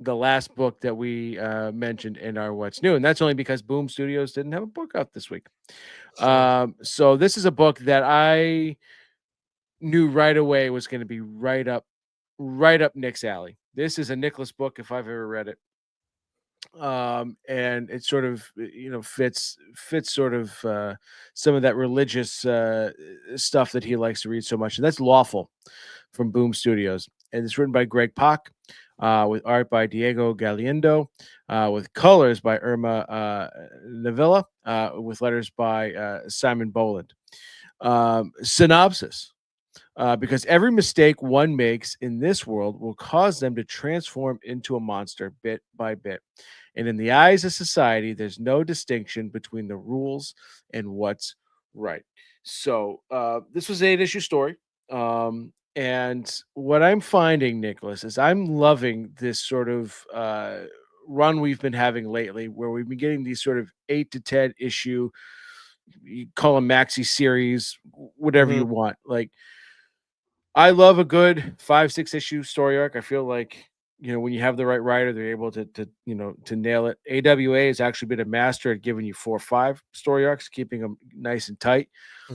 the last book that we mentioned in our What's New, and that's only because Boom Studios didn't have a book out this week. So this is a book that I knew right away was going to be right up Nick's alley. This is a Nicholas book if I've ever read it. And it sort of fits sort of some of that religious stuff that he likes to read so much, and that's Lawful from Boom Studios, and it's written by Greg Pak, with art by Diego Galindo, with colors by Irma Navilla, with letters by Simon Boland. Synopsis. Because every mistake one makes in this world will cause them to transform into a monster bit by bit. And in the eyes of society, there's no distinction between the rules and what's right. So this was an 8-issue story. And what I'm finding, Nicholas, is I'm loving this sort of run we've been having lately, where we've been getting these sort of 8 to 10 issue, you call them maxi series, whatever you want. Like, I love a good 5-6 issue story arc. I feel like, when you have the right writer, they're able to to nail it. AWA has actually been a master at giving you 4 or 5 story arcs, keeping them nice and tight.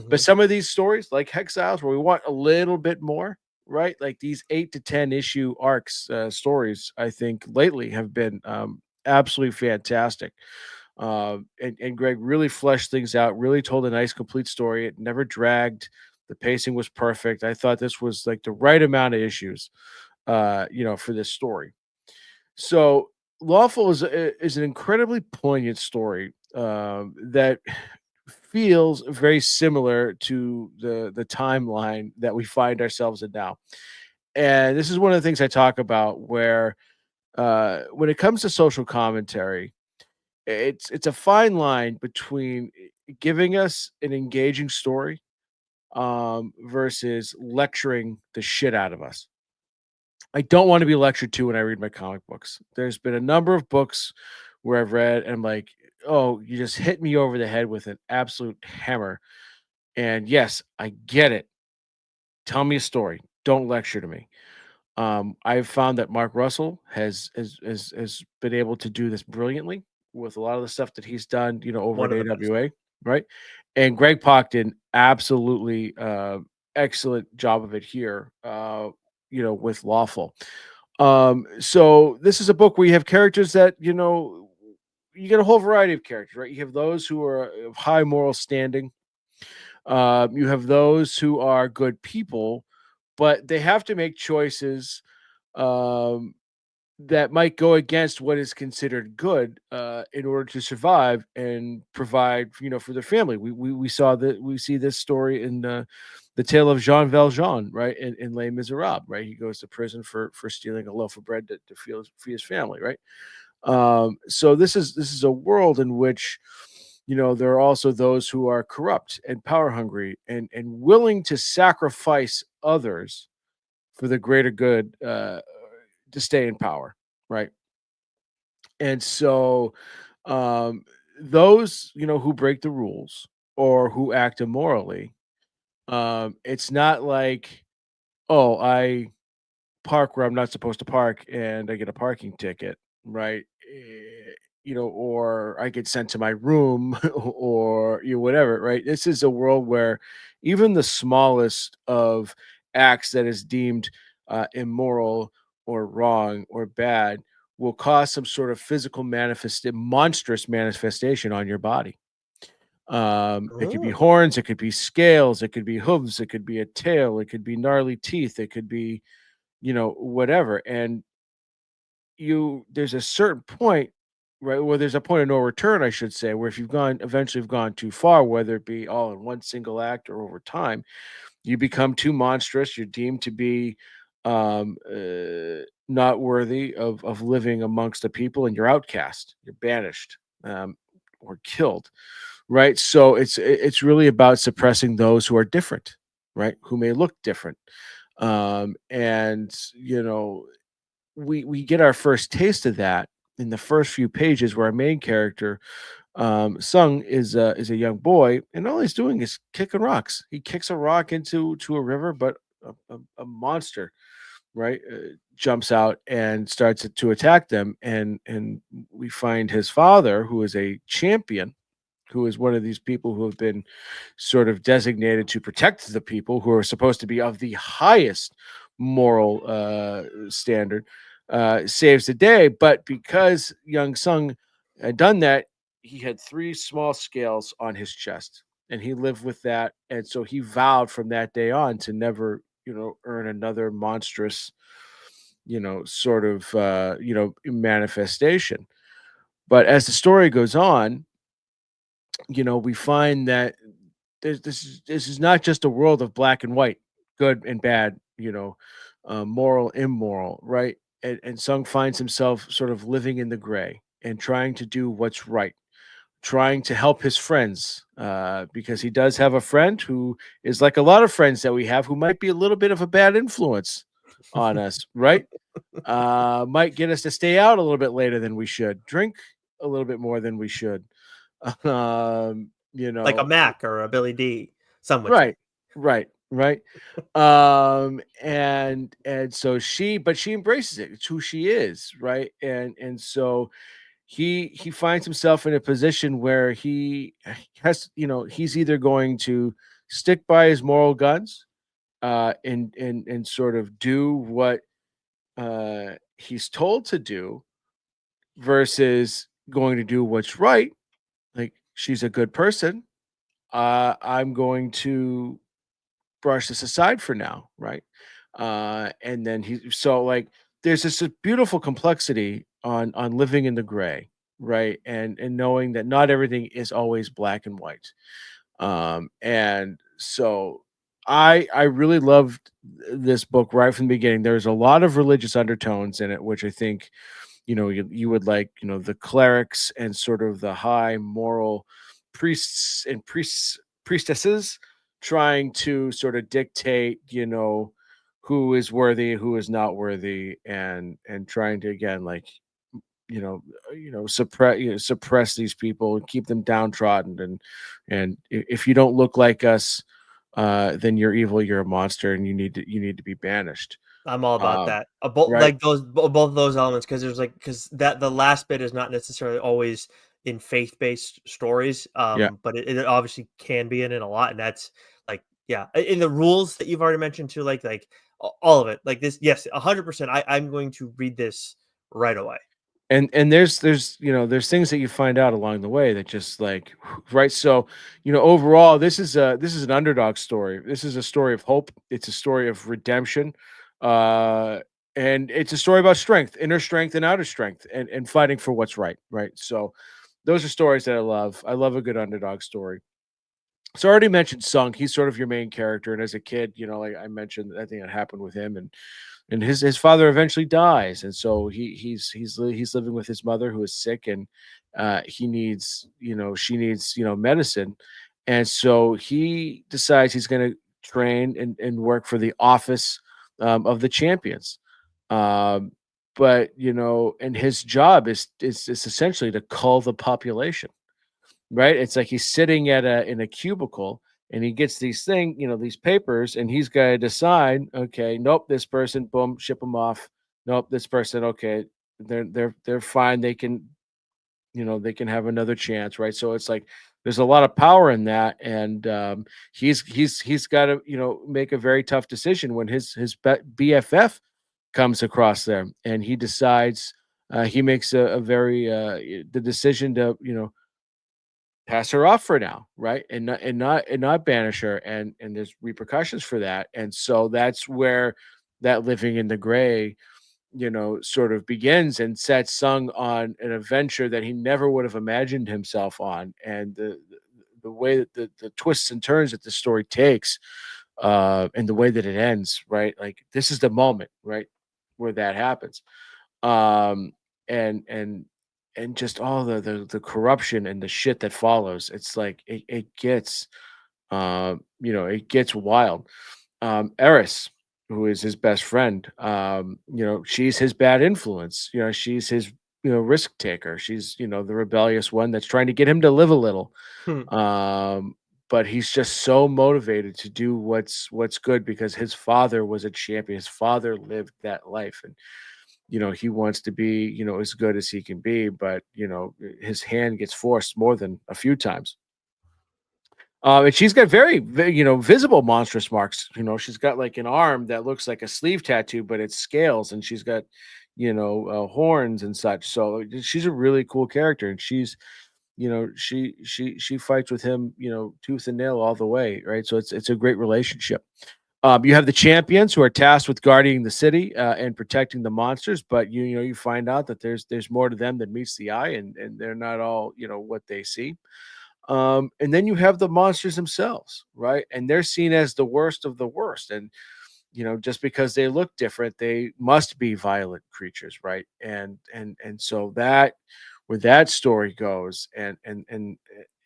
But some of these stories, like Hexiles, where we want a little bit more, right? Like these 8 to 10 issue arcs, stories, I think lately have been absolutely fantastic. And Greg really fleshed things out, really told a nice, complete story. It never dragged. The pacing was perfect. I thought this was like the right amount of issues, for this story. So Lawful is an incredibly poignant story that feels very similar to the timeline that we find ourselves in now. And this is one of the things I talk about, where when it comes to social commentary, it's a fine line between giving us an engaging story versus lecturing the shit out of us. I don't want to be lectured to when I read my comic books. There's been a number of books where I've read and I'm like, oh, you just hit me over the head with an absolute hammer. And yes, I get it. Tell me a story. Don't lecture to me. I've found that Mark Russell has been able to do this brilliantly with a lot of the stuff that he's done, over One at of the best. AWA, right? And Greg Pak did an absolutely excellent job of it here, with Lawful. So this is a book where you have characters that, you get a whole variety of characters, right? You have those who are of high moral standing. You have those who are good people, but they have to make choices um, that might go against what is considered good in order to survive and provide, for their family. We see this story in the tale of Jean Valjean, right, in Les Miserables, right? He goes to prison for stealing a loaf of bread to feed his family, right? So this is a world in which there are also those who are corrupt and power hungry and willing to sacrifice others for the greater good, to stay in power, right? And so um, those who break the rules or who act immorally, it's not like, oh, I park where I'm not supposed to park and I get a parking ticket, right? or I get sent to my room or whatever, right? This is a world where even the smallest of acts that is deemed immoral or wrong or bad will cause some sort of physical monstrous manifestation on your body. It could be Oh. horns, it could be scales, it could be hooves, it could be a tail, it could be gnarly teeth, it could be, whatever. And there's a certain point, right? Where there's a point of no return, I should say, where if you've gone eventually have gone too far, whether it be all in one single act or over time, you become too monstrous. You're deemed to be not worthy of living amongst the people, and you're outcast, you're banished, or killed, right? So it's really about suppressing those who are different, right? Who may look different. And we get our first taste of that in the first few pages, where our main character, Sung, is a young boy, and all he's doing is kicking rocks. He kicks a rock into a river, but a monster, right, jumps out and starts to attack them, and we find his father, who is a champion, who is one of these people who have been sort of designated to protect the people, who are supposed to be of the highest moral standard, saves the day. But because young Sung had done that, he had three small scales on his chest, and he lived with that. And so he vowed from that day on to never, earn another monstrous, sort of, manifestation. But as the story goes on, we find that this is not just a world of black and white, good and bad, moral, immoral, right? And Sung finds himself sort of living in the gray and trying to do what's right, trying to help his friends, because he does have a friend who is like a lot of friends that we have, who might be a little bit of a bad influence on us, right? Might get us to stay out a little bit later than we should, drink a little bit more than we should. um, you Like a know, Mac or a Billy D, some would say. right, right. And so she embraces it. It's who she is, right? And so he finds himself in a position where he has, he's either going to stick by his moral guns, and sort of do what he's told to do, versus going to do what's right. Like, she's a good person. I'm going to brush this aside for now, right? And then like, there's this beautiful complexity on living in the gray, right? And knowing that not everything is always black and white. And so I really loved this book right from the beginning. There's a lot of religious undertones in it, which I think, you would like, the clerics and sort of the high moral priests and priestesses trying to sort of dictate, who is worthy, who is not worthy, and trying to, again, like, suppress these people and keep them downtrodden. And if you don't look like us, then you're evil, you're a monster, and you need to be banished. I'm all about um that. Both right. like those both of those elements, because there's like, because that the last bit is not necessarily always in faith-based stories, Yeah. but it obviously can be in it a lot, and that's like, yeah, in the rules that you've already mentioned too, like all of it, like this, yes, 100%. I'm going to read this right away. And there's things that you find out along the way that just like right. So, overall, this is an underdog story. This is a story of hope. It's a story of redemption. uh and it's a story about strength, inner strength and outer strength, and fighting for what's right. So those are stories that I love a good underdog story. So I already mentioned Sung. He's sort of your main character, and as a kid, like I mentioned, I think that happened with him, and his father eventually dies, and so he's living with his mother, who is sick, and he needs, she needs, medicine. And so he decides he's going to train and work for the office, of the champions. um but and his job is essentially to cull the population, right? It's like he's sitting in a cubicle, and he gets these papers, and he's got to decide, okay, nope, this person, boom, ship them off. Nope, this person, okay, they're fine. They can they can have another chance, right? So it's like there's a lot of power in that, and he's got to make a very tough decision when his BFF comes across there, and he decides he makes a very the decision to pass her off for now, right? And not banish her, and there's repercussions for that. And so that's where that living in the gray, sort of begins, and sets Sung on an adventure that he never would have imagined himself on. And the way that the twists and turns that the story takes, and the way that it ends, right? Like this is the moment, right, where that happens. Um, and just all the corruption and the shit that follows. It's like it gets it gets wild. Eris, who is his best friend, she's his bad influence. She's his risk taker. She's the rebellious one that's trying to get him to live a little. Hmm. But he's just so motivated to do what's good because his father was a champion. His father lived that life, and he wants to be as good as he can be. But his hand gets forced more than a few times. And she's got very, visible monstrous marks. She's got like an arm that looks like a sleeve tattoo, but it's scales, and she's got, horns and such. So she's a really cool character, and she fights with him, tooth and nail all the way, right? So it's a great relationship. You have the champions who are tasked with guarding the city and protecting the monsters, but you find out that there's more to them than meets the eye, and they're not all what they see. And then you have the monsters themselves, right? And they're seen as the worst of the worst. And just because they look different, they must be violent creatures, right? And so that where that story goes, and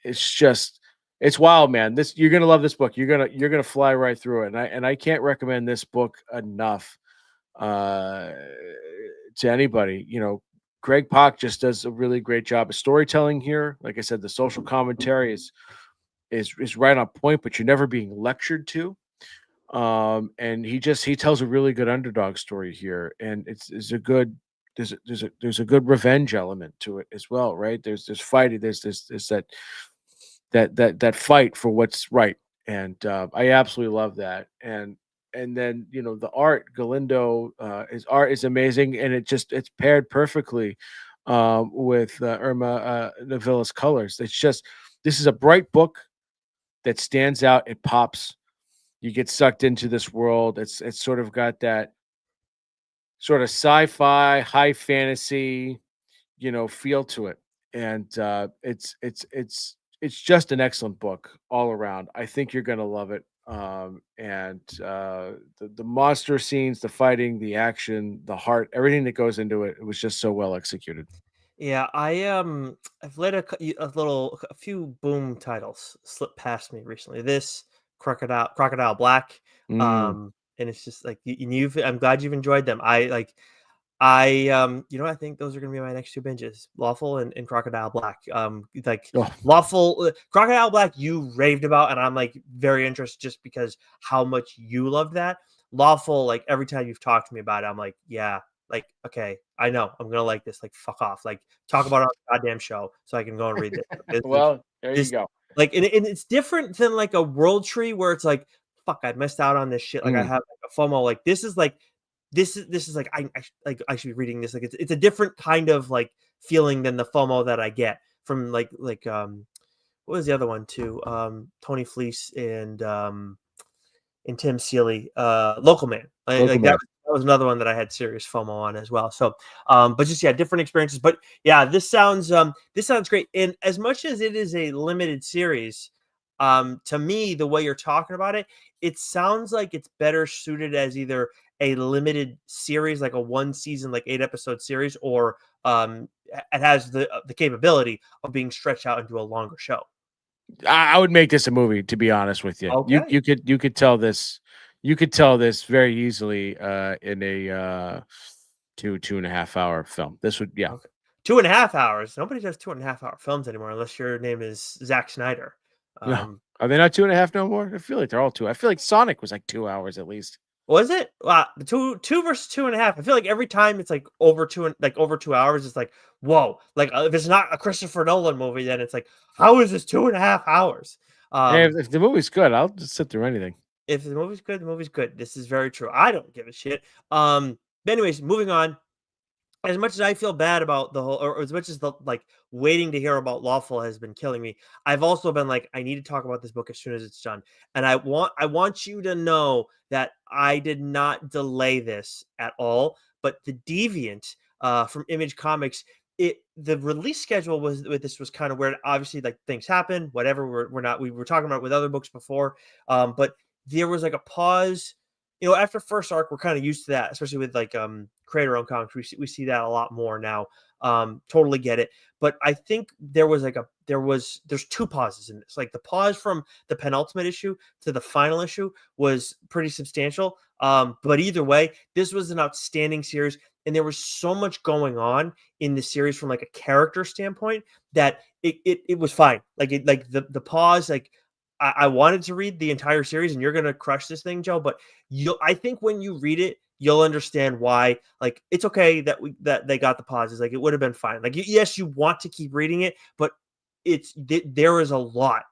it's wild, man. This you're gonna love this book. You're gonna fly right through it. And I can't recommend this book enough uh to anybody. Greg Pak just does a really great job of storytelling here. Like I said, the social commentary is right on point, but you're never being lectured to. And he tells a really good underdog story here, and it's a good there's a good revenge element to it as well, right? There's fighting, there's that fight for what's right, and I absolutely love that. And then the art, Galindo, his art is amazing, and it's paired perfectly with Irma Navilla's colors. This is a bright book that stands out. It pops. You get sucked into this world. It's sort of got that sort of sci-fi, high fantasy, feel to it, and it's just an excellent book all around. I think you're gonna love it. And the monster scenes, the fighting, the action, the heart, everything that goes into it, it was just so well executed. Yeah, I've let a few boom titles slip past me recently. This Crocodile Black, Mm. and it's just like you've. I'm glad you've enjoyed them. I think those are gonna be my next two binges: Lawful and Crocodile Black. Like Oh, Lawful, Crocodile Black, you raved about, and I'm like very interested just because how much you loved that. Lawful, like every time you've talked to me about it, I'm like, yeah, like okay, I know I'm gonna like this. Like fuck off, like talk about it on the goddamn show so I can go and read this. well, there you This go. like and it's different than like a World Tree where it's like fuck, I missed out on this shit. Like I Mm. have like a FOMO. Like this is like I should be reading this. Like it's a different kind of like feeling than the FOMO that I get from what was the other one too? Tony Fleece and Tim Seeley, Local Man. Local Like man. that was another one that I had serious FOMO on as well. So, but just yeah, different experiences. But yeah, this sounds great. And as much as it is a limited series, to me, the way you're talking about it, it sounds like it's better suited as either a limited series, like a one season, like 8 episode series, or it has the capability of being stretched out into a longer show. I would make this a movie, to be honest with you. You Okay. you could you could tell this very easily in a 2.5 hour film. This would, yeah. Okay. 2.5 hours. Nobody does 2.5 hour films anymore unless your name is Zack Snyder. No. Um, Are they not 2.5 no more? I feel like they're all two. I feel like Sonic was like 2 hours at least. Was it? Wow, the two versus 2.5. I feel like every time it's like over 2 hours, it's like, whoa. Like if it's not a Christopher Nolan movie, then it's like, how is this 2.5 hours? Hey, Um, if the movie's good, I'll just sit through anything. if the movie's good, the movie's good. This is very true. I don't give a shit. But anyways, moving on. As much as I feel bad about the whole, or as much as the like waiting to hear about Lawful has been killing me, I've also been like, I need to talk about this book as soon as it's done. And I want you to know that I did not delay this at all. But the Deviant from Image Comics, the release schedule was with this was kind of weird. Obviously, like things happen, whatever. We were talking about it with other books before, but there was like a pause. After first arc, we're kind of used to that, especially with like creator owned comics. We see that a lot more now. Totally get it. But I think there's two pauses in this. Like the pause from the penultimate issue to the final issue was pretty substantial. But either way, this was an outstanding series, and there was so much going on in the series from like a character standpoint that it was fine. Like the pause, like I wanted to read the entire series, and you're gonna crush this thing, Joe. But I think when you read it, you'll understand why. Like it's okay that they got the pauses. Like it would have been fine. Like yes, you want to keep reading it, but there is a lot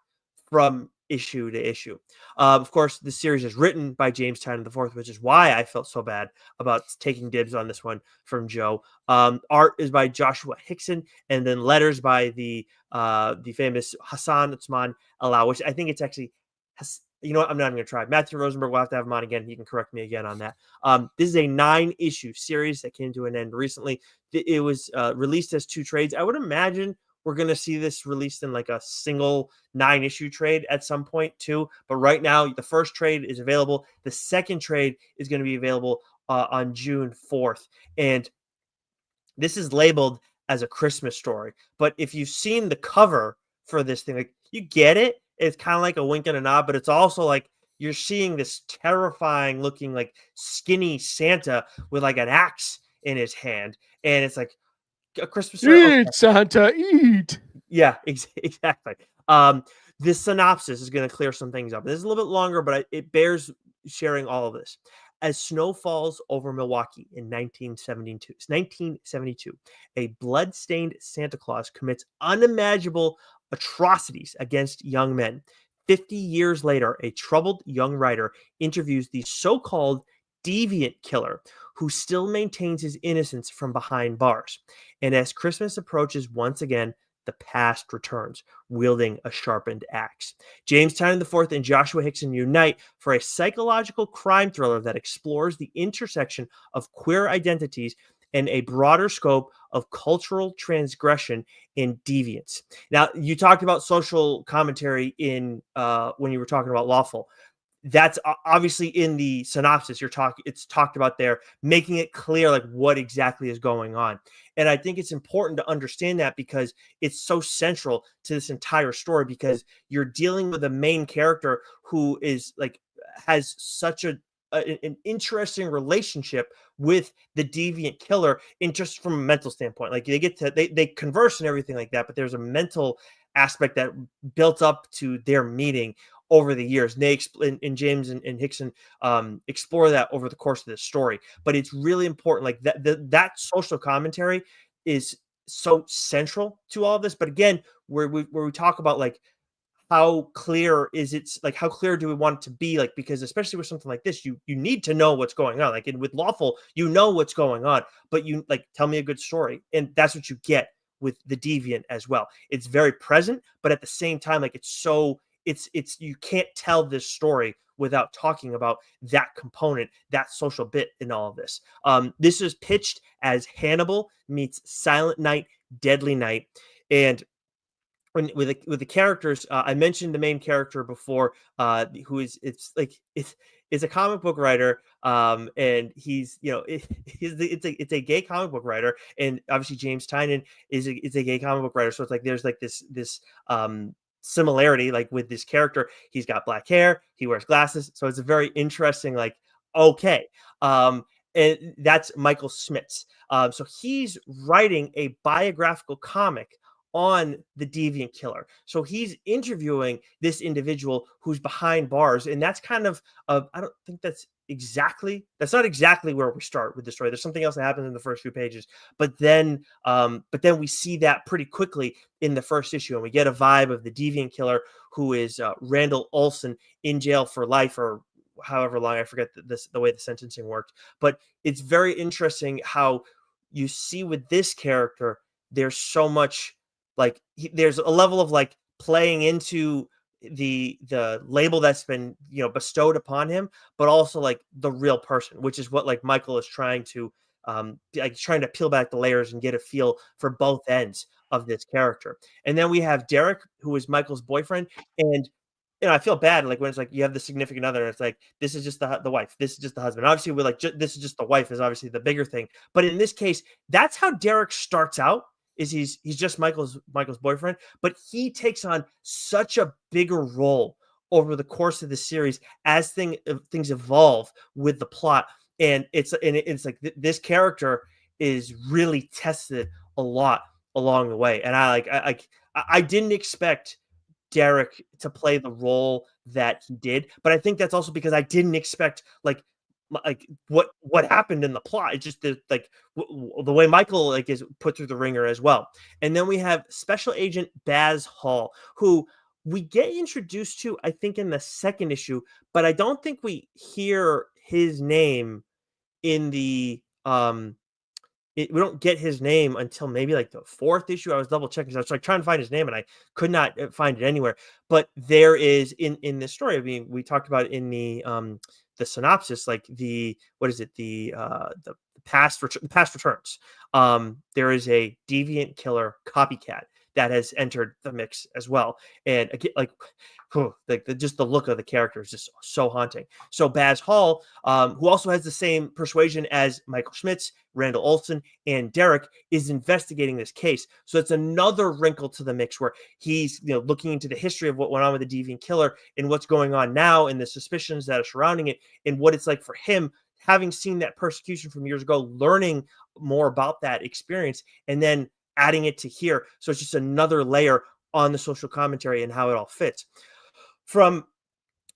from issue to issue. Of course, the series is written by James Tynion the Fourth, which is why I felt so bad about taking dibs on this one from Joe. Art is by Joshua Hickson, and then letters by the famous Hassan Usman Allow, which I think it's actually you know what? I'm not even going to try. Matthew Rosenberg, we'll have to have him on again. He can correct me again on that. This is a 9-issue series that came to an end recently. It was released as 2 trades. I would imagine we're going to see this released in like a single 9-issue trade at some point too. But right now, the first trade is available. The second trade is going to be available on June 4th. And this is labeled as a Christmas story. But if you've seen the cover for this thing, like you get it. It's kind of like a wink and a nod, but it's also like you're seeing this terrifying looking like skinny Santa with like an axe in his hand. And it's like a Christmas story. Okay. Eat, Santa, eat. Yeah, exactly. This synopsis is going to clear some things up. This is a little bit longer, but it bears sharing all of this. As snow falls over Milwaukee in 1972, a blood-stained Santa Claus commits unimaginable atrocities against young men. 50 years later, a troubled young writer interviews the so-called deviant killer who still maintains his innocence from behind bars. And as Christmas approaches once again, the past returns, wielding a sharpened axe. James Tynion IV and Joshua Hickson unite for a psychological crime thriller that explores the intersection of queer identities and a broader scope of cultural transgression and deviance. Now, you talked about social commentary in when you were talking about Lawful. That's obviously in the synopsis it's talked about there, making it clear like what exactly is going on. And I think it's important to understand that because it's so central to this entire story, because you're dealing with a main character who is like has such an interesting relationship with the deviant killer, in just from a mental standpoint. Like they converse and everything like that, but there's a mental aspect that built up to their meeting over the years. And and James and Hickson explore that over the course of this story. But it's really important, like that social commentary is so central to all of this. But again, where we talk about like how clear is it, like how clear do we want it to be, like because especially with something like this, you need to know what's going on. Like with Lawful, you know what's going on, but you like tell me a good story, and that's what you get with the Deviant as well. It's very present, but at the same time, like it's you can't tell this story without talking about that component, that social bit in all of this. This is pitched as Hannibal meets Silent Night, Deadly Night, and with the characters, I mentioned the main character before, who is it's a comic book writer, and he's it's a gay comic book writer, and obviously James Tynion is a gay comic book writer, so it's like there's like this similarity, like with this character. He's got black hair, he wears glasses, so it's a very interesting like okay. And that's Michael Smits. So he's writing a biographical comic on the deviant killer. So he's interviewing this individual who's behind bars, and that's kind of I don't think that's not exactly where we start with the story. There's something else that happens in the first few pages, but then we see that pretty quickly in the first issue, and we get a vibe of the Deviant killer, who is Randall Olson, in jail for life, or however long, I forget the way the sentencing worked. But it's very interesting how you see with this character, there's so much like there's a level of like playing into the label that's been bestowed upon him, but also like the real person, which is what like Michael is trying to like trying to peel back the layers and get a feel for both ends of this character. And then we have Derek, who is Michael's boyfriend, and I feel bad like when it's like you have the significant other, and it's like this is just the wife, this is just the husband. Obviously, we're like this is just the wife is obviously the bigger thing, but in this case, that's how Derek starts out. Is he's just Michael's boyfriend, but he takes on such a bigger role over the course of the series as things evolve with the plot, and it's like this character is really tested a lot along the way, and I didn't expect Derek to play the role that he did, but I think that's also because I didn't expect like what happened in the plot. It's just the way Michael like is put through the ringer as well. And then we have Special Agent Baz Hall, who we get introduced to, I think, in the second issue, but I don't think we hear his name in the we don't get his name until maybe like the fourth issue. I was double checking. I was like trying to find his name and I could not find it anywhere. But there is in this story. I mean, we talked about it in the synopsis, like what is it? The past returns. There is a deviant killer copycat that has entered the mix as well. And again, just the look of the character is just so haunting. So Baz Hall, who also has the same persuasion as Michael Schmitz, Randall Olson, and Derek, is investigating this case. So it's another wrinkle to the mix where he's looking into the history of what went on with the deviant killer and what's going on now and the suspicions that are surrounding it and what it's like for him, having seen that persecution from years ago, learning more about that experience, and then adding it to here. So it's just another layer on the social commentary and how it all fits. From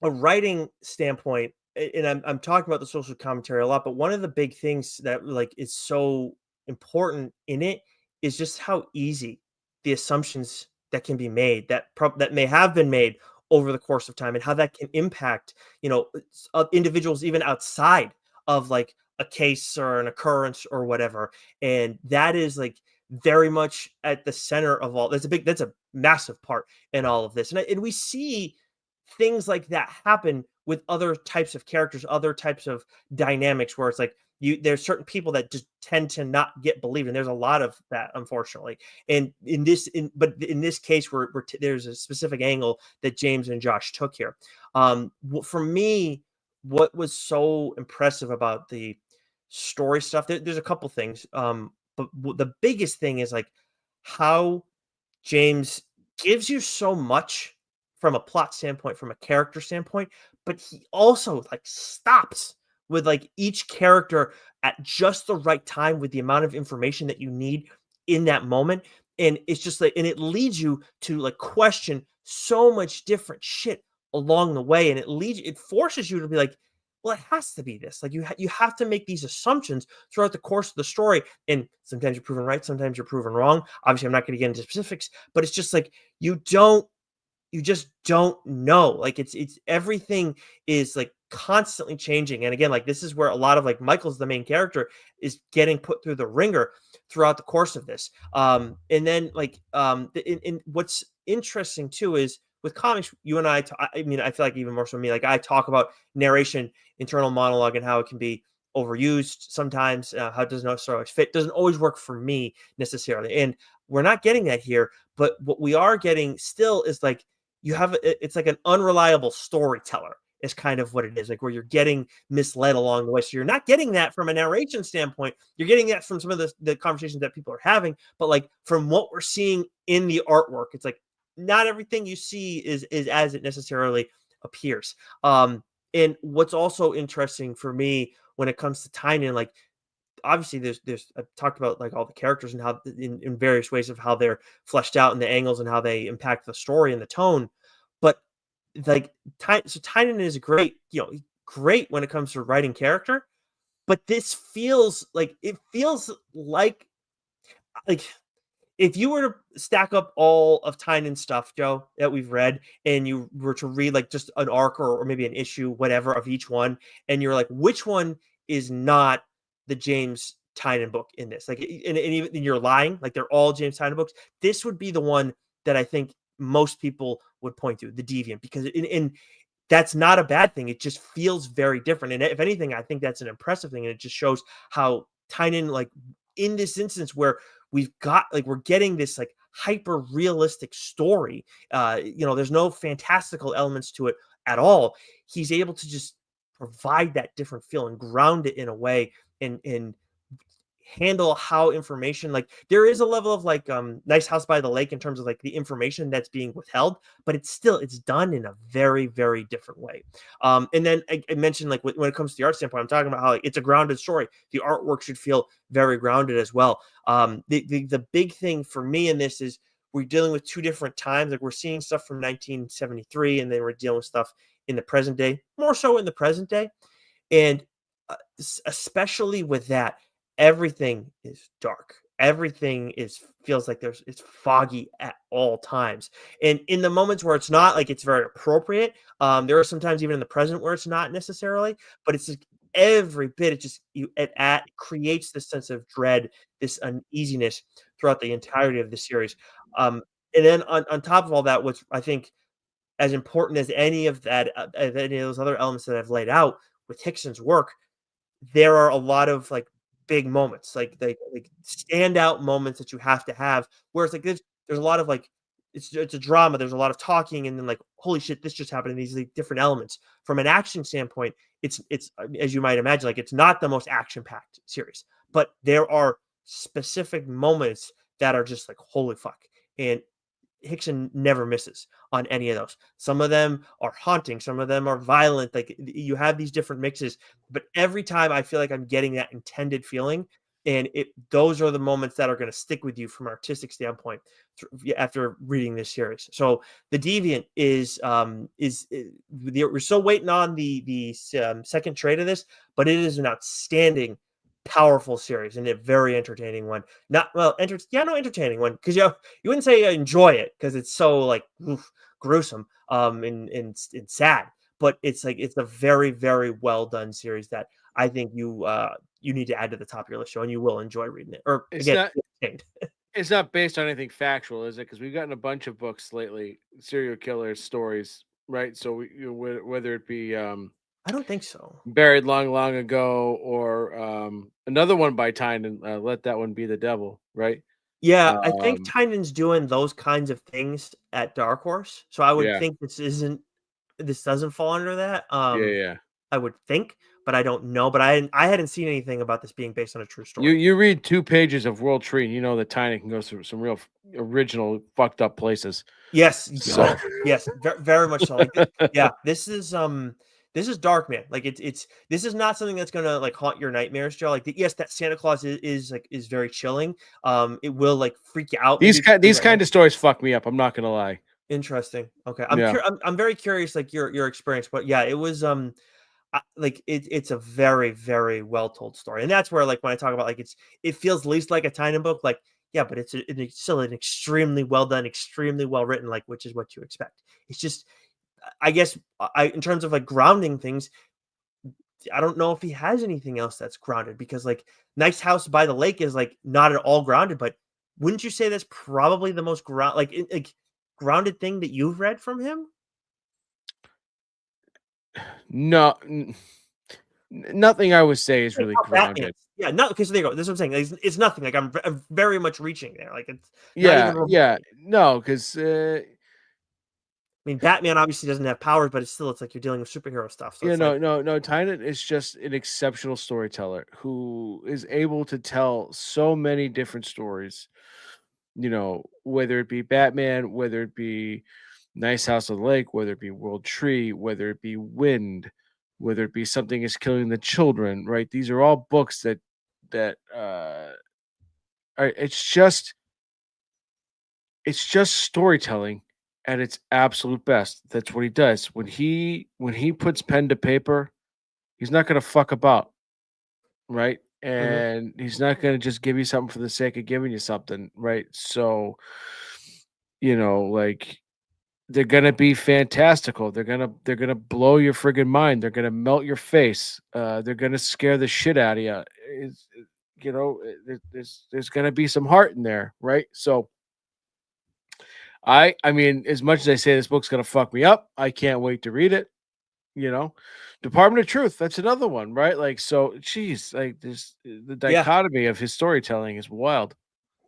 a writing standpoint, and I'm talking about the social commentary a lot, but one of the big things that like is so important in it is just how easy the assumptions that can be made that may have been made over the course of time, and how that can impact individuals even outside of like a case or an occurrence or whatever. And that is like very much at the center of all. That's a massive part in all of this, and we see things like that happen with other types of characters, other types of dynamics, where it's like there's certain people that just tend to not get believed, and there's a lot of that, unfortunately. And in this case, there's a specific angle that James and Josh took here. For me, what was so impressive about the story stuff, there's a couple things, but the biggest thing is like how James gives you so much from a plot standpoint, from a character standpoint, but he also like stops with like each character at just the right time with the amount of information that you need in that moment. And it's just like, and it leads you to like question so much different shit along the way. And it forces you to be like, well, it has to be this. Like you have to make these assumptions throughout the course of the story. And sometimes you're proven right, sometimes you're proven wrong. Obviously, I'm not going to get into specifics, but it's just like you just don't know. Like it's everything is like constantly changing. And again, like this is where a lot of like Michael's the main character is getting put through the ringer throughout the course of this. And then like in what's interesting too is with comics, you and I mean, I feel like even more so me, like I talk about narration, internal monologue, and how it can be overused sometimes, how it doesn't necessarily fit, doesn't always work for me necessarily. And we're not getting that here, but what we are getting still is like, it's like an unreliable storyteller is kind of what it is, like where you're getting misled along the way. So you're not getting that from a narration standpoint. You're getting that from some of the conversations that people are having, but like from what we're seeing in the artwork, it's like not everything you see is as it necessarily appears. And what's also interesting for me when it comes to Tynan, like obviously there's I've talked about like all the characters and how in various ways of how they're fleshed out and the angles and how they impact the story and the tone. But like so Tynan is a great, great when it comes to writing character, but this feels like like if you were to stack up all of Tynan's stuff, Joe, that we've read, and you were to read like just an arc or maybe an issue, whatever, of each one, and you're like, which one is not the James Tynan book in this? Like, and even you're lying, like they're all James Tynan books. This would be the one that I think most people would point to, the Deviant, because in that's not a bad thing. It just feels very different. And if anything, I think that's an impressive thing. And it just shows how Tynan, like in this instance where we're getting this like hyper realistic story. There's no fantastical elements to it at all. He's able to just provide that different feel and ground it in a way and handle how information, like there is a level of like Nice House by the Lake in terms of like the information that's being withheld, but it's done in a very, very different way. And then I mentioned like when it comes to the art standpoint, I'm talking about how like, it's a grounded story. The artwork should feel very grounded as well. The big thing for me in this is we're dealing with two different times. Like we're seeing stuff from 1973, and then we're dealing with stuff in the present day, more so in the present day. And especially with that, everything is dark. Everything is feels like it's foggy at all times. And in the moments where it's not, like it's very appropriate. There are sometimes even in the present where it's not necessarily, but it's like every bit it creates this sense of dread, this uneasiness throughout the entirety of the series. And then on top of all that, what's I think as important as any of that, as any of those other elements that I've laid out with Hickson's work, there are a lot of like big moments, like standout moments that you have to have. Where it's like there's a lot of like it's a drama. There's a lot of talking, and then like holy shit, this just happened. And these like, different elements from an action standpoint. It's as you might imagine, like it's not the most action packed series, but there are specific moments that are just like holy fuck. And Hickson never misses on any of those. Some of them are haunting, some of them are violent. Like you have these different mixes, but every time I feel like I'm getting that intended feeling, and those are the moments that are going to stick with you from an artistic standpoint after reading this series. So the Deviant we're still waiting on the second trade of this, but it is an outstanding, powerful series and a very entertaining one. Not well, no, entertaining one, because you wouldn't say enjoy it because it's so like gruesome and sad, but it's like it's a very, very well done series that I think you need to add to the top of your list, show, and you will enjoy reading it. Or It's again, not entertained. it's not based on anything factual, is it? Because we've gotten a bunch of books lately, serial killer stories, right? So whether it be I don't think so. Buried Long Long Ago, or another one by Tynan, Let That One Be the Devil, right? Yeah, I think Um, Tynan's doing those kinds of things at Dark Horse, so I would yeah, think this doesn't fall under that. yeah, yeah. I would think, but I don't know. But I hadn't seen anything about this being based on a true You story. you read 2 pages of World Tree, and you know that Tynan can go through some real original fucked up places. Yes, So yes, very much so. Like, yeah, this is dark, man. Like this is not something that's gonna like haunt your nightmares, Joe. Like, yes, that Santa Claus is very chilling. It will like freak you out. Maybe these kind of stories fuck me up. I'm not gonna lie. interesting. Okay, Yeah. I'm very curious, like your experience, but yeah, it was like it's a very, very well told story, and that's where like when I talk about like it feels least like a Tynan book, like yeah, but it's still an extremely well done, extremely well written, like which is what you expect. It's just I guess I in terms of like grounding things, I don't know if he has anything else that's grounded because like Nice House by the Lake is like not at all grounded, but wouldn't you say that's probably the most grounded thing that you've read from him? No, nothing I would say is Like really how Batman. grounded. Yeah, no, okay, so there you go. That's what I'm saying. Like, it's nothing. Like I'm very much reaching there. Like it's not even Yeah, yeah. remotely. No, because I mean, Batman obviously doesn't have powers, but it's like you're dealing with superhero stuff. So yeah, it's like, no. Tynan is just an exceptional storyteller who is able to tell so many different stories. Whether it be Batman, whether it be Nice House on the Lake, whether it be World Tree, whether it be Wind, whether it be Something Is Killing the Children, right? These are all books that are it's just storytelling at its absolute best. That's what he does. When he puts pen to paper, He's not gonna fuck about, right? Mhm. And he's not gonna just give you something for the sake of giving you something, right? So, like they're gonna be fantastical. They're gonna blow your friggin' mind. They're gonna melt your face. They're gonna scare the shit out of you. There's gonna be some heart in there, right? So I mean, as much as I say this book's gonna fuck me up, I can't wait to read it. You know, Department of Truth. That's another one, right? Like, so, geez, like this, the Yeah. dichotomy of his storytelling is wild.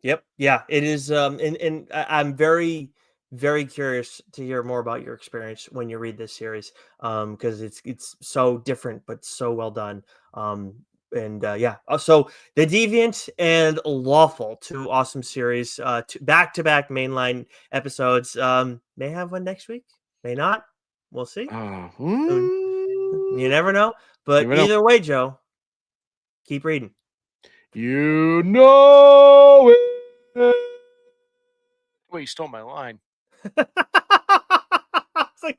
Yep. Yeah, it is. And I'm very, very curious to hear more about your experience when you read this series, because it's so different but so well done. And yeah, so the Deviant and Lawful, two awesome series, back to back mainline episodes. May have one next week, may not. We'll see. Oh, You never know. But never know. either way, Joe, keep reading. You know it. Wait, you stole my line. It's like